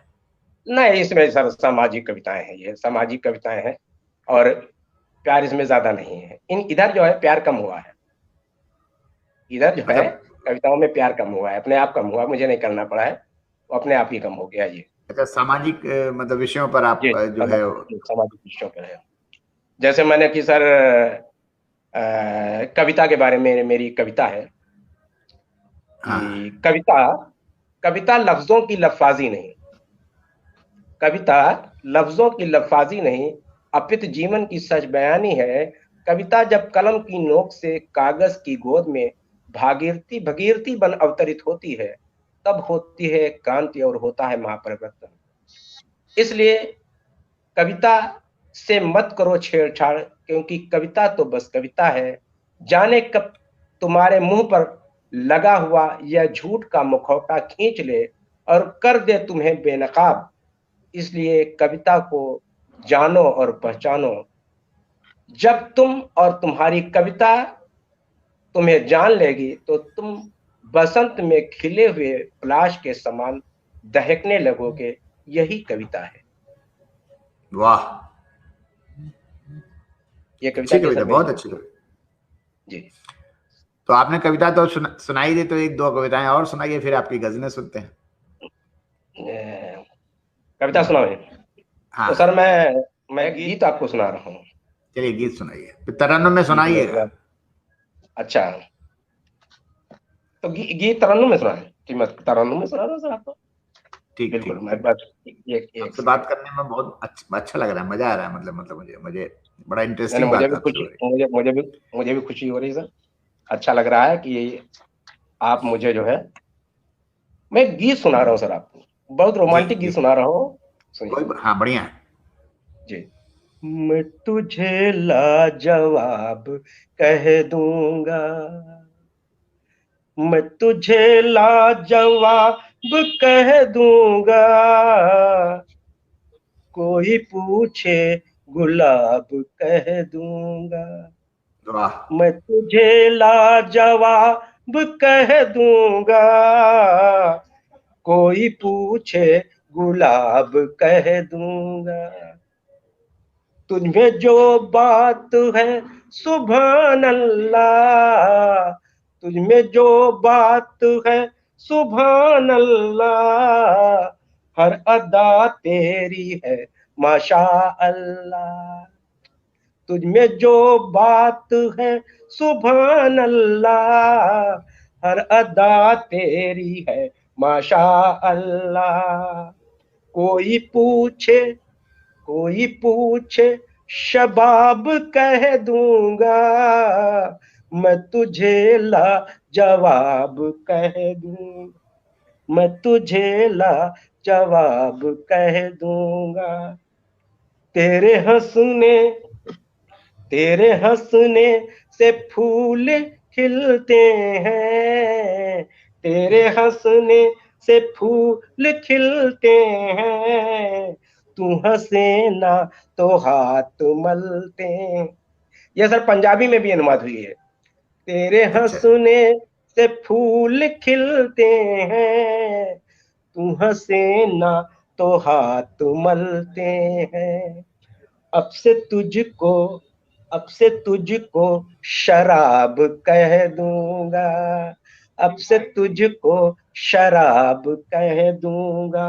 नहीं, इसमें सर सामाजिक कविताएं हैं, ये सामाजिक कविताएं हैं। और प्यार इसमें ज्यादा नहीं है, इधर जो है प्यार कम हुआ है। इधर जो है मतलब कविताओं में प्यार कम हुआ है, अपने आप कम हुआ, मुझे नहीं करना पड़ा है, वो अपने आप ही कम हो गया ये। अच्छा, सामाजिक मतलब विषयों पर आप जी जो है। सामाजिक विषयों पर है। जैसे मैंने कि सर कविता के बारे में मेरी कविता है हाँ, कि कविता कविता लफ्जों की लफाजी नहीं, कविता लफ्जों की लफाजी नहीं, अपित जीवन की सच बयानी है। कविता जब कलम की नोक से कागज की गोद में भागीरथी भगीरथी बन अवतरित होती है, तब होती है क्रांति और होता है महापरिवर्तन। इसलिए कविता से मत करो छेड़छाड़, क्योंकि कविता तो बस कविता है। जाने कब तुम्हारे मुंह पर लगा हुआ यह झूठ का मुखौटा खींच ले और कर दे तुम्हें बेनकाब। इसलिए कविता को जानो और पहचानो, जब तुम और तुम्हारी कविता तुम्हें जान लेगी तो तुम बसंत में खिले हुए पलाश के समान दहकने लगोगे। यही कविता है। वाह, ये कविता अच्छी थी कविता, सर मेरी। बहुत अच्छी कविता। जी तो आपने कविता तो सुनाई दी, तो एक दो कविताएं और सुनाइए, फिर आपकी गजलें सुनते हैं। कविता सुनाओ। तो हाँ, सर मैं गीत आपको सुना रहा हूँ। चलिए गीत सुनाइए, फिर तरन्नुम में गीत में सुनाइएगा। अच्छा, तो गीत तरन्नुम में सुना है कि मैं तरन्नुम में सुना रहा हूँ सर आपको। ठीक बिल्कुल, ठीक मैं ठीक। बस एक आपसे बात सेकंड। करने में बहुत अच्छा लग रहा है, मजा आ रहा है, मतलब मुझे मुझे बड़ा मैंने इंटरेस्टिंग बात आपसे हो रही मुझे भी खुशी हो रही है सर। अच्छा लग रहा है कि आप मुझे जो है, मैं गीत सुना रहा हूँ सर आपको, बहुत है। जी रोमांटिक गीत जी, सुना रहा हूँ। सुनिए। हाँ, बढ़िया है। जी। मैं तुझे लाजवाब कह दूंगा, मैं तुझे लाजवाब कह दूंगा, कोई पूछे गुलाब कह दूंगा। वाह मैं तुझे लाजवाब कह दूंगा, कोई पूछे गुलाब कह दूंगा। तुझमें जो बात है सुभान अल्लाह, तुझमें जो बात है सुभान अल्लाह, हर अदा तेरी है माशा अल्लाह। तुझमें जो बात है सुभान अल्लाह, हर अदा तेरी है माशा अल्लाह। कोई पूछे कोई पूछे शबाब कह दूंगा, मैं तुझे ला जवाब कह दूंगा, मैं तुझे ला जवाब कह दूंगा। तेरे हंसने तेरे हंसने से फूल खिलते हैं, तेरे हंसने से फूल खिलते हैं, तू हंसे ना तो हाथ मलते हैं। यह सर पंजाबी में भी अनुवाद हुई है। तेरे अच्छा हंसने से फूल खिलते हैं, तू हंसे ना तो हाथ मलते हैं। अब से तुझको अब से तुझको शराब कह दूंगा, अब से तुझको शराब कह दूंगा,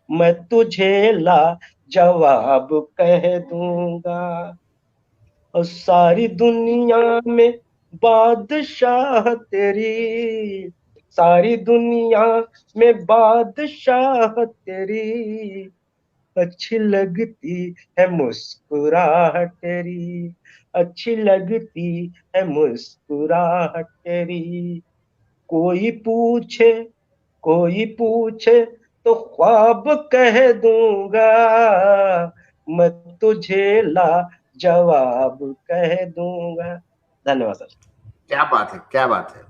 मैं तुझे ला जवाब कह दूंगा। और सारी दुनिया में बादशाह तेरी, सारी दुनिया में बादशाह तेरी, अच्छी लगती है मुस्कुराहट तेरी, अच्छी लगती है मुस्कुराहट तेरी। कोई पूछे कोई पूछे तो ख्वाब कह दूंगा, मैं तुझे ला जवाब कह दूंगा। धन्यवाद सर। क्या बात है, क्या बात है।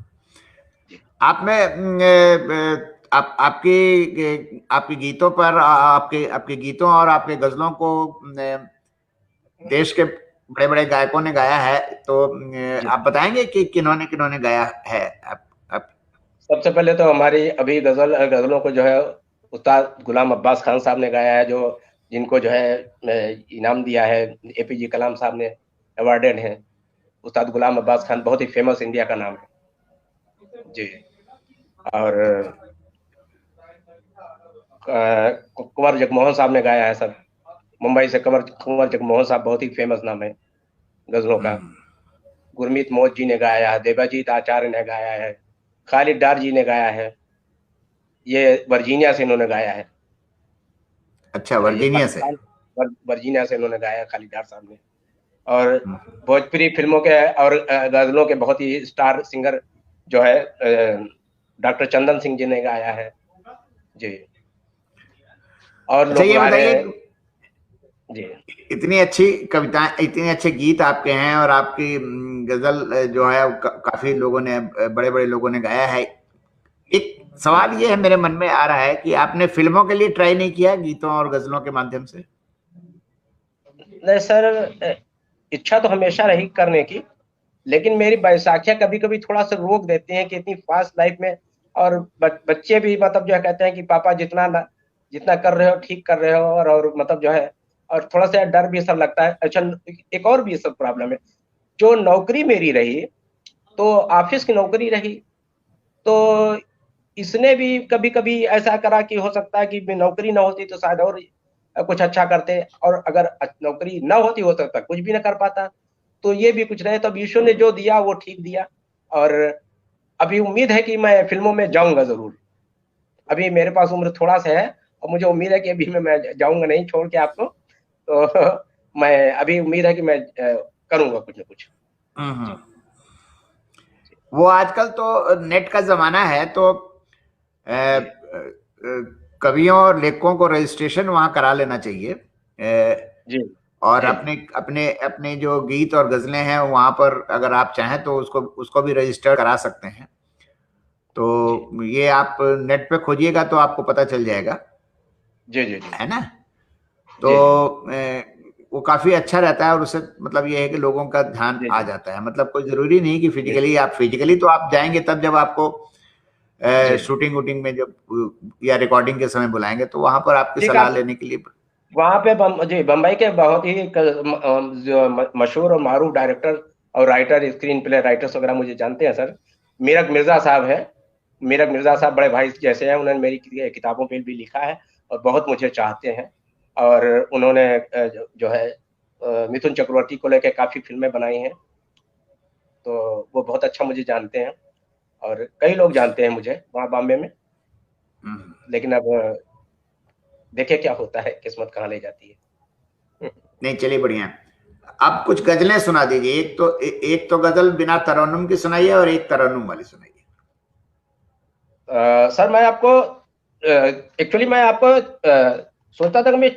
आप में आपकी आपके गीतों पर आपके आपके गीतों और आपके गजलों को देश के बड़े बड़े गायकों ने गाया है, तो जी आप बताएंगे कि किन्होंने किन्होंने गाया है? आप सबसे पहले तो हमारी अभी गजलों को जो है उस्ताद गुलाम अब्बास खान साहब ने गाया है, जो जिनको जो है इनाम दिया है, एपीजे कलाम साहब ने अवार्डेड हैं। उस्ताद गुलाम अब्बास खान बहुत ही फेमस इंडिया का नाम है जी। और कुंवर जगमोहन साहब ने गाया है सर, मुंबई से कुंवर जगमोहन साहब बहुत ही फेमस नाम है गजलों का। गुरमीत मोहन जी ने गाया है, देवाजीत आचार्य ने गाया है, खालिद डार जी ने गाया है, ये वर्जीनिया से इन्होंने गाया है। अच्छा, ये वर्जीनिया से। पाकिस्तान वर्जीनिया से इन्होंने गाया, खालिद डार साहब ने। और भोजपुरी फिल्मों के और गजलों के बहुत ही स्टार सिंगर जो है डॉक्टर चंदन सिंह जी ने गाया है जी। और अच्छा, लोग ये गा रहे बताइए, हैं जी। इतनी अच्छी कविताएं, इतने अच्छे गीत आपके हैं, और आपकी गजल जो है काफी लोगों ने, बड़े बड़े लोगों ने गाया है। एक सवाल ये है मेरे मन में आ रहा है कि आपने फिल्मों के लिए ट्राई नहीं किया गीतों और गजलों के माध्यम से? नहीं सर, इच्छा तो हमेशा रही करने की, लेकिन मेरी बैसाखियां कभी कभी थोड़ा सा रोक देती हैं कि इतनी फास्ट लाइफ में। और बच्चे भी मतलब जो है कहते हैं कि पापा जितना कर रहे हो ठीक कर रहे हो, और मतलब जो है, और थोड़ा सा डर भी सब लगता है। अच्छा, एक और भी सब प्रॉब्लम है। जो नौकरी मेरी रही तो ऑफिस की नौकरी रही, तो इसने भी कभी कभी ऐसा करा कि हो सकता है कि नौकरी ना होती तो शायद और कुछ अच्छा करते, और अगर नौकरी ना होती हो सकता कुछ भी ना कर पाता। तो ये भी कुछ रहे, तो अब ईश्वर ने जो दिया वो ठीक दिया। और अभी उम्मीद है कि मैं फिल्मों में जाऊंगा जरूर। अभी मेरे पास उम्र थोड़ा सा है, और मुझे उम्मीद है कि अभी मैं जाऊंगा नहीं छोड़ के आपको। तो मैं अभी उम्मीद है कि मैं करूंगा कुछ ना कुछ हम्म। जी। वो आजकल तो नेट का जमाना है, तो जी कवियों और लेखकों को रजिस्ट्रेशन वहां करा लेना चाहिए। जी और जी अपने अपने अपने जो गीत और गजलें हैं वहां पर अगर आप चाहें तो उसको उसको भी रजिस्टर करा सकते हैं। जी तो ये आप नेट पे खोजिएगा तो आपको पता चल जाएगा, जी जी जी है ना? तो जी वो काफी अच्छा रहता है, और उससे मतलब ये है कि लोगों का ध्यान जी आ जी जाता है। मतलब कोई जरूरी नहीं कि जी फिजिकली तो आप जाएंगे तब जब आपको जी शूटिंग वूटिंग में जब या रिकॉर्डिंग के समय बुलाएंगे तो वहां पर आपकी ठीक। सलाह आप लेने के लिए। वहाँ पे जी बम्बई के बहुत ही जो मशहूर और मारूफ डायरेक्टर और राइटर, स्क्रीन प्ले राइटर्स वगैरह मुझे जानते हैं सर। मीरक मिर्जा साहब है। मीरक मिर्जा साहब बड़े भाई जैसे हैं, उन्होंने मेरी किताबों पे भी लिखा है और बहुत मुझे चाहते हैं। और उन्होंने जो है मिथुन चक्रवर्ती को लेकर काफी फिल्में बनाई हैं। तो वो बहुत अच्छा मुझे जानते हैं, और कई लोग जानते हैं मुझे वहाँ बॉम्बे में। हम्म। लेकिन अब देखे क्या होता है, किस्मत कहाँ ले जाती है। नहीं, चलिए बढ़िया। आप कुछ गजलें सुना दीजिए, एक तो गजल बिना तरन्नुम की सुनाइए और एक तरन्नुम वाली सुनाइए। सर मैं आपको एक्चुअली मैं आपको सोचता था कि मैं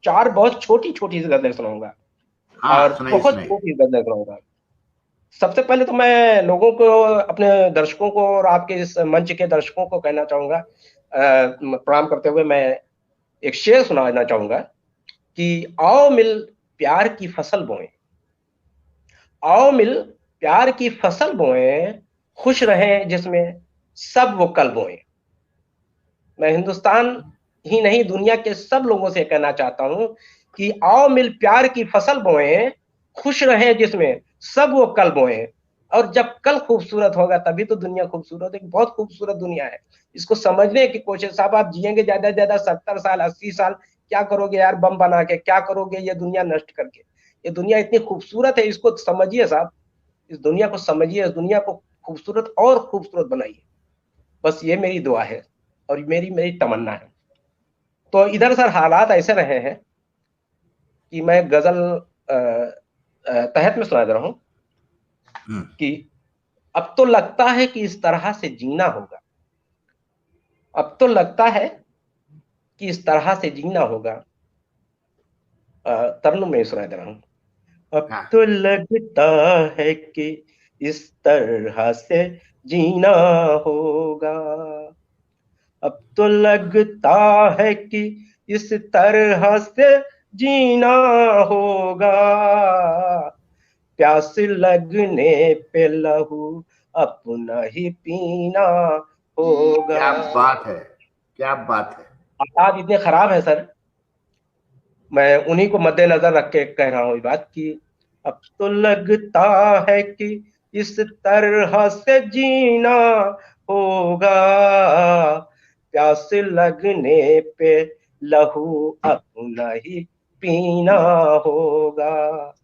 4 बहुत छोटी छोटी सी गजलें सुनाऊंगा हाँ, और सुनाइए बहुत सुनाइए। छोटी गजलें सुनाऊंगा। सबसे पहले तो मैं लोगों को, अपने दर्शकों को और आपके इस मंच के दर्शकों को कहना चाहूंगा, प्रणाम करते हुए मैं एक शेर सुनाना चाहूंगा कि आओ मिल प्यार की फसल बोएं, आओ मिल प्यार की फसल बोएं, खुश रहें जिसमें सब वो कल बोएं। मैं हिंदुस्तान ही नहीं दुनिया के सब लोगों से कहना चाहता हूं कि आओ मिल प्यार की फसल बोएं, खुश रहें जिसमें सब वो कल बोएं। और जब कल खूबसूरत होगा तभी तो दुनिया खूबसूरत है। बहुत खूबसूरत दुनिया है, इसको समझने की कोशिश। साहब आप जिएंगे ज्यादा से ज्यादा 70 साल 80 साल, क्या करोगे यार बम बना के, क्या करोगे ये दुनिया नष्ट करके। ये दुनिया इतनी खूबसूरत है, इसको समझिए साहब, इस दुनिया को समझिए, इस दुनिया को खूबसूरत और खूबसूरत बनाइए। बस ये मेरी दुआ है और मेरी मेरी तमन्ना है। तो इधर सर हालात ऐसे रहे हैं कि मैं गजल तहत में सुना दे रहा हूं कि अब तो लगता है कि इस तरह से जीना होगा, अब तो लगता है कि इस तरह से जीना होगा। तरन्नुम में सुना दे रहा हूं। अब हाँ, तो लगता है कि इस तरह से जीना होगा, अब तो लगता है कि इस तरह से जीना होगा, प्यास लगने पे लहू अपना ही पीना होगा। क्या बात है, क्या बात है। हालात इतने खराब है सर, मैं उन्हीं को मद्देनजर रख के कह रहा हूँ ये बात कि अब तो लगता है कि इस तरह से जीना होगा, प्यास लगने पे लहू अपना ही पीना होगा।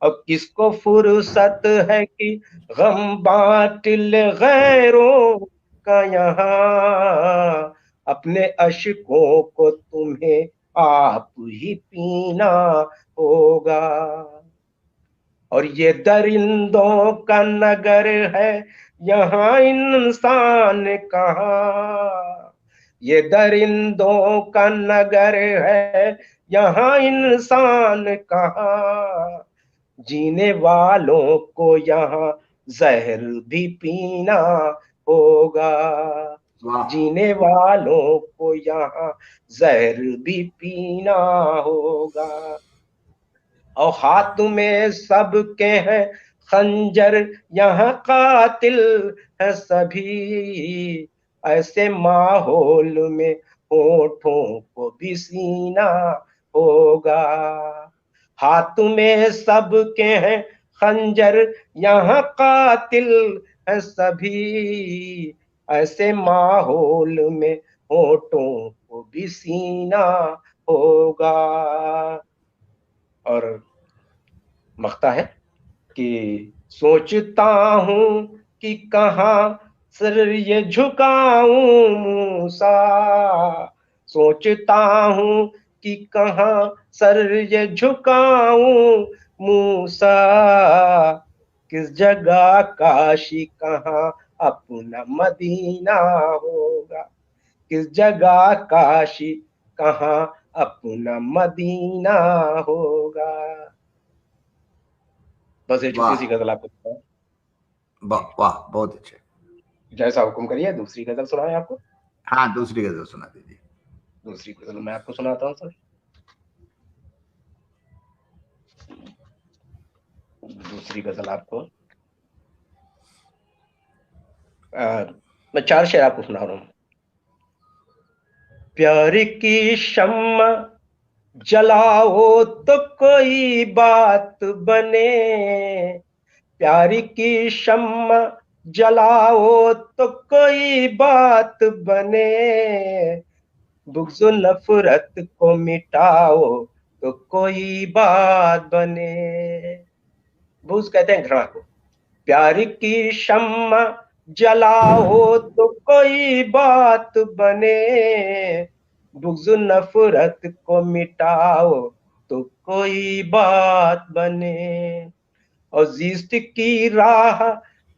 अब किसको फुर्सत है कि गम बांट ले गैरों का यहाँ, अपने अशकों को तुम्हें आप ही पीना होगा। और ये दरिंदों का नगर है, यहाँ इंसान कहाँ, ये दरिंदों का नगर है, यहाँ इंसान कहाँ, जीने वालों को यहाँ जहर भी पीना होगा, वाह, जीने वालों को यहाँ जहर भी पीना होगा। और हाथ में सबके हैं खंजर, यहाँ कातिल है सभी, ऐसे माहौल में होठों को भी सीना होगा। हाथ में सबके हैं खंजर, यहाँ कातिल है सभी, ऐसे माहौल में होठों को भी सीना होगा। और मख्ता है कि सोचता हूं कि कहाँ सर ये झुकाऊं मूसा, सोचता हूं कि कहाँ सर ये झुकाऊं मूसा, किस जगह काशी कहाँ अपना मदीना होगा, किस जगह काशी कहाँ अपना मदीना होगा। बस ये छोटी वाह, सी गजल आपको सुनाई। वाह, वाह, बहुत अच्छे। जैसा हुक्म करिए, दूसरी गजल सुनाए आपको। हाँ, दूसरी गजल सुना दीजिए। दूसरी गजल मैं आपको सुनाता हूँ सर। दूसरी गजल आपको मैं 4 शेर आपको सुना रहा हूँ। प्यार की शम्मा जलाओ तो कोई बात बने, प्यार की शम्मा जलाओ तो कोई बात बने, बुग़्ज़ नफरत को मिटाओ तो कोई बात बने। बुग़्ज़ कहते हैं घृणा को। प्यार की शम्मा जलाओ तो कोई बात बने, बुग़्ज़ नफरत को मिटाओ तो कोई बात बने। और जिस्त की राह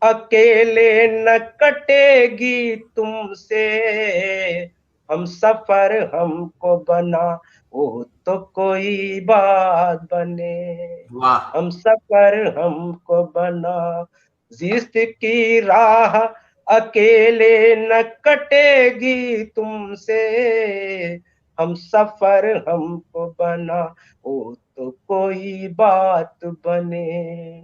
अकेले न कटेगी तुमसे, हम सफर हमको बना ओ तो कोई बात बने। वाह हम सफर हमको बना, जिस्त की राह अकेले न कटेगी तुमसे, हम सफर हमको बना ओ तो कोई बात बने।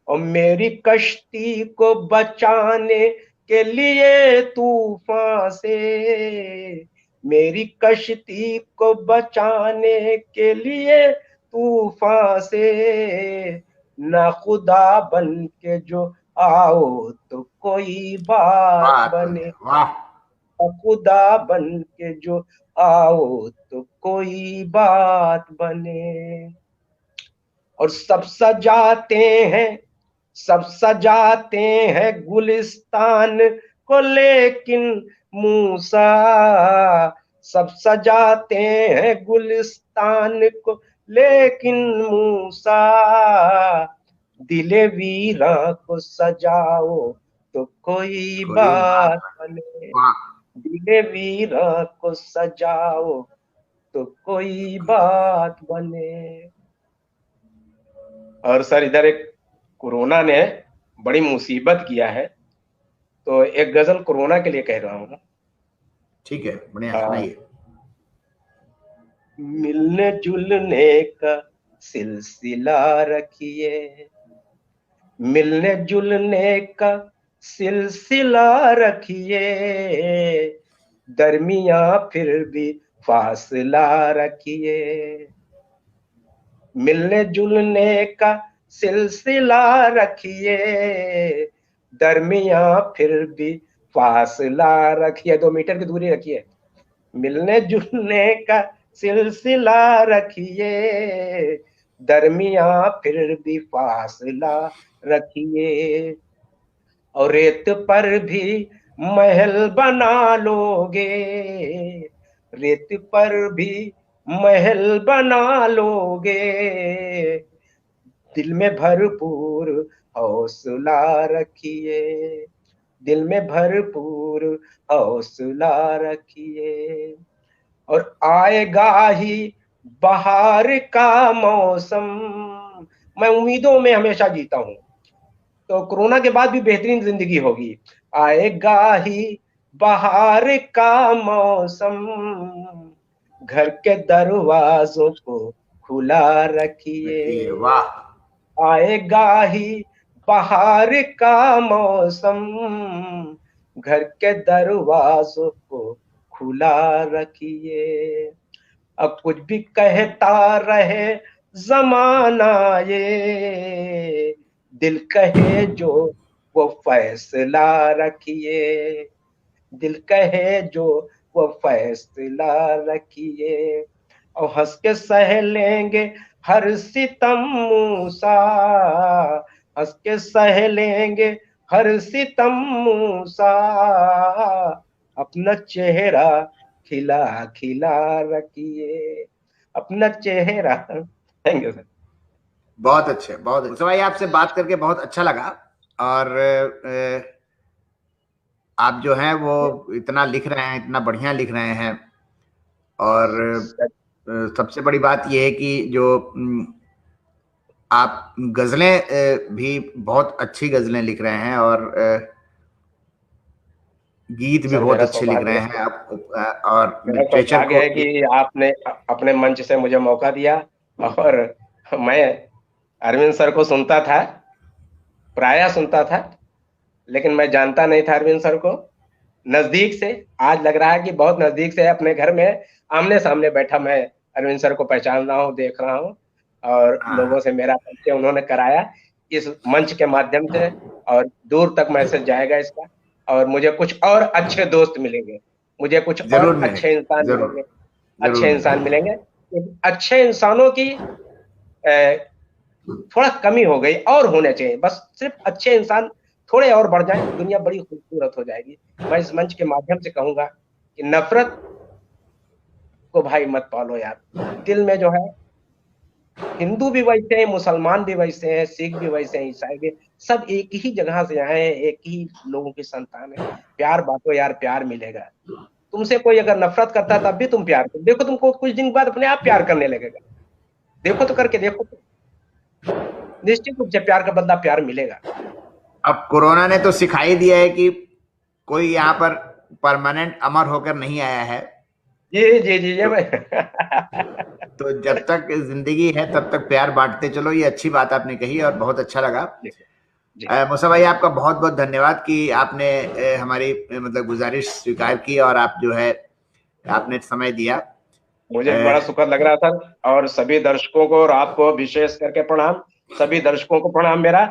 और मेरी कश्ती को बचाने के लिए तूफान से, मेरी कश्ती को बचाने के लिए तूफान से, ना खुदा बन के जो आओ तो कोई बात बात बने, बने। वाह। ना खुदा बन के जो आओ तो कोई बात बने। और सब सजाते हैं गुलिस्तान को, लेकिन मूसा, सब सजाते हैं गुलिस्तान को, लेकिन मूसा, दिले वीरा को सजाओ तो कोई कोई बात बात बने, बने। वाह। दिले वीरा को सजाओ तो कोई बात बने। और सर इधर एक कोरोना ने बड़ी मुसीबत किया है, तो एक गजल कोरोना के लिए कह रहा हूँ। ठीक है, बढ़िया, हाँ। सुनाइए। मिलने जुलने का सिलसिला रखिए, मिलने जुलने का सिलसिला रखिए, दरमिया फिर भी फासला रखिए। मिलने जुलने का सिलसिला रखिए, दरमिया फिर भी फासला रखिए, 2 मीटर की दूरी रखिए। मिलने जुलने का सिलसिला रखिए, दरमिया फिर भी फासला रखिए। और रेत पर भी महल बना लोगे, रेत पर भी महल बना लोगे, दिल में भरपूर हौसला रखिए, दिल में भरपूर हौसला रखिए। और आएगा ही बहार का मौसम। मैं उम्मीदों में हमेशा जीता हूँ, तो कोरोना के बाद भी बेहतरीन जिंदगी होगी। आएगा ही बहार का मौसम, घर के दरवाजों को खुला रखिए, रखिए। वाह। आएगा ही बहार का मौसम, घर के दरवाजों को खुला रखिए। अब कुछ भी कहता रहे जमाना ये, दिल कहे जो वो फैसला रखिए, दिल कहे जो वो फैसला रखिए। और हंस के सह लेंगे हर सितम मूसा, हंस के सह लेंगे हर सितम मूसा, अपना चेहरा खिला खिला रखिए, अपना चेहरा। Thank you sir. बहुत अच्छे, बहुत अच्छे भाई, आपसे बात करके बहुत अच्छा लगा। और आप जो हैं वो इतना लिख रहे हैं, इतना बढ़िया लिख रहे हैं। और सबसे बड़ी बात यह है कि जो आप गजलें भी बहुत अच्छी गजलें लिख रहे हैं, और गीत भी सर बहुत मेरा अच्छे लिख रहे सौभाग्य हैं आप। और मेरा लिटरेचर सौभाग्य को है कि आपने अपने मंच से मुझे मौका दिया। और मैं अरविंद सर को सुनता था, प्रायः सुनता था, लेकिन मैं जानता नहीं था अरविंद सर को नजदीक से। आज लग रहा है कि बहुत नजदीक से अपने घर में आमने सामने बैठा मैं अरविंद सर को पहचान रहा हूँ, देख रहा हूँ। और हाँ, लोगों से मेरा परिचय उन्होंने कराया इस मंच के माध्यम से, और दूर तक मैसेज जाएगा इसका। और मुझे कुछ और अच्छे दोस्त मिलेंगे, मुझे कुछ और जरूर अच्छे मिलेंगे, इंसान जरूर, मिलेंगे, जरूर अच्छे इंसान मिलेंगे। मिलेंगे। अच्छे इंसानों की थोड़ा कमी हो गई, और होने चाहिए। बस सिर्फ अच्छे इंसान थोड़े और बढ़ जाएं, दुनिया बड़ी खूबसूरत हो जाएगी। मैं इस मंच के माध्यम से कहूंगा कि नफरत को भाई मत पालो यार, दिल में जो है हिंदू भी वैसे हैं, मुसलमान भी वैसे हैं, सिख भी वैसे हैं, ईसाई भी, सब एक ही जगह से आए हैं, एक ही लोगों की संतान है। प्यार बांटो यार, प्यार मिलेगा। तुमसे कोई अगर नफरत करता है तब भी तुम प्यार करो, देखो तुमको कुछ दिन बाद अपने आप प्यार करने लगेगा। देखो तो, करके देखो तो, निश्चित रूप से प्यार का बदला प्यार मिलेगा। अब कोरोना ने तो सिखा ही दिया है कि कोई यहाँ पर परमानेंट अमर होकर नहीं आया है। जी जी जी जी भाई। तो जब तक जिंदगी है तब तक प्यार बांटते चलो, ये अच्छी बात आपने कही और बहुत अच्छा लगा। जी मूसा भाई, आपका बहुत बहुत धन्यवाद कि आपने हमारी मतलब गुजारिश स्वीकार की और आप जो है आपने समय दिया। मुझे भी बड़ा सुखद लग रहा था, और सभी दर्शकों को और आपको विशेष करके प्रणाम, सभी दर्शकों को प्रणाम मेरा।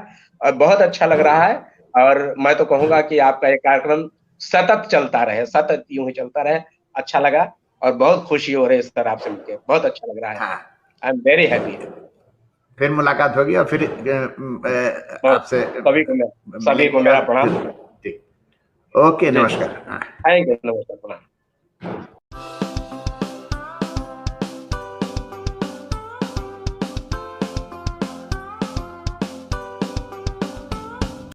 और बहुत अच्छा लग रहा है, और मैं तो कहूंगा कि आपका ये कार्यक्रम सतत चलता रहे, सतत यूं ही चलता रहे। अच्छा लगा, और बहुत खुशी हो रही है सर, आपसे मिलकर बहुत अच्छा लग रहा है। हाँ, आई एम वेरी हैप्पी। फिर मुलाकात होगी और फिर आपसे सभी को मिलेंगे मेरा और प्रणाम। फिर ठीक। ओके, जी, नमस्कार। हाँ। थैंक यू, नमस्कार, प्रणाम।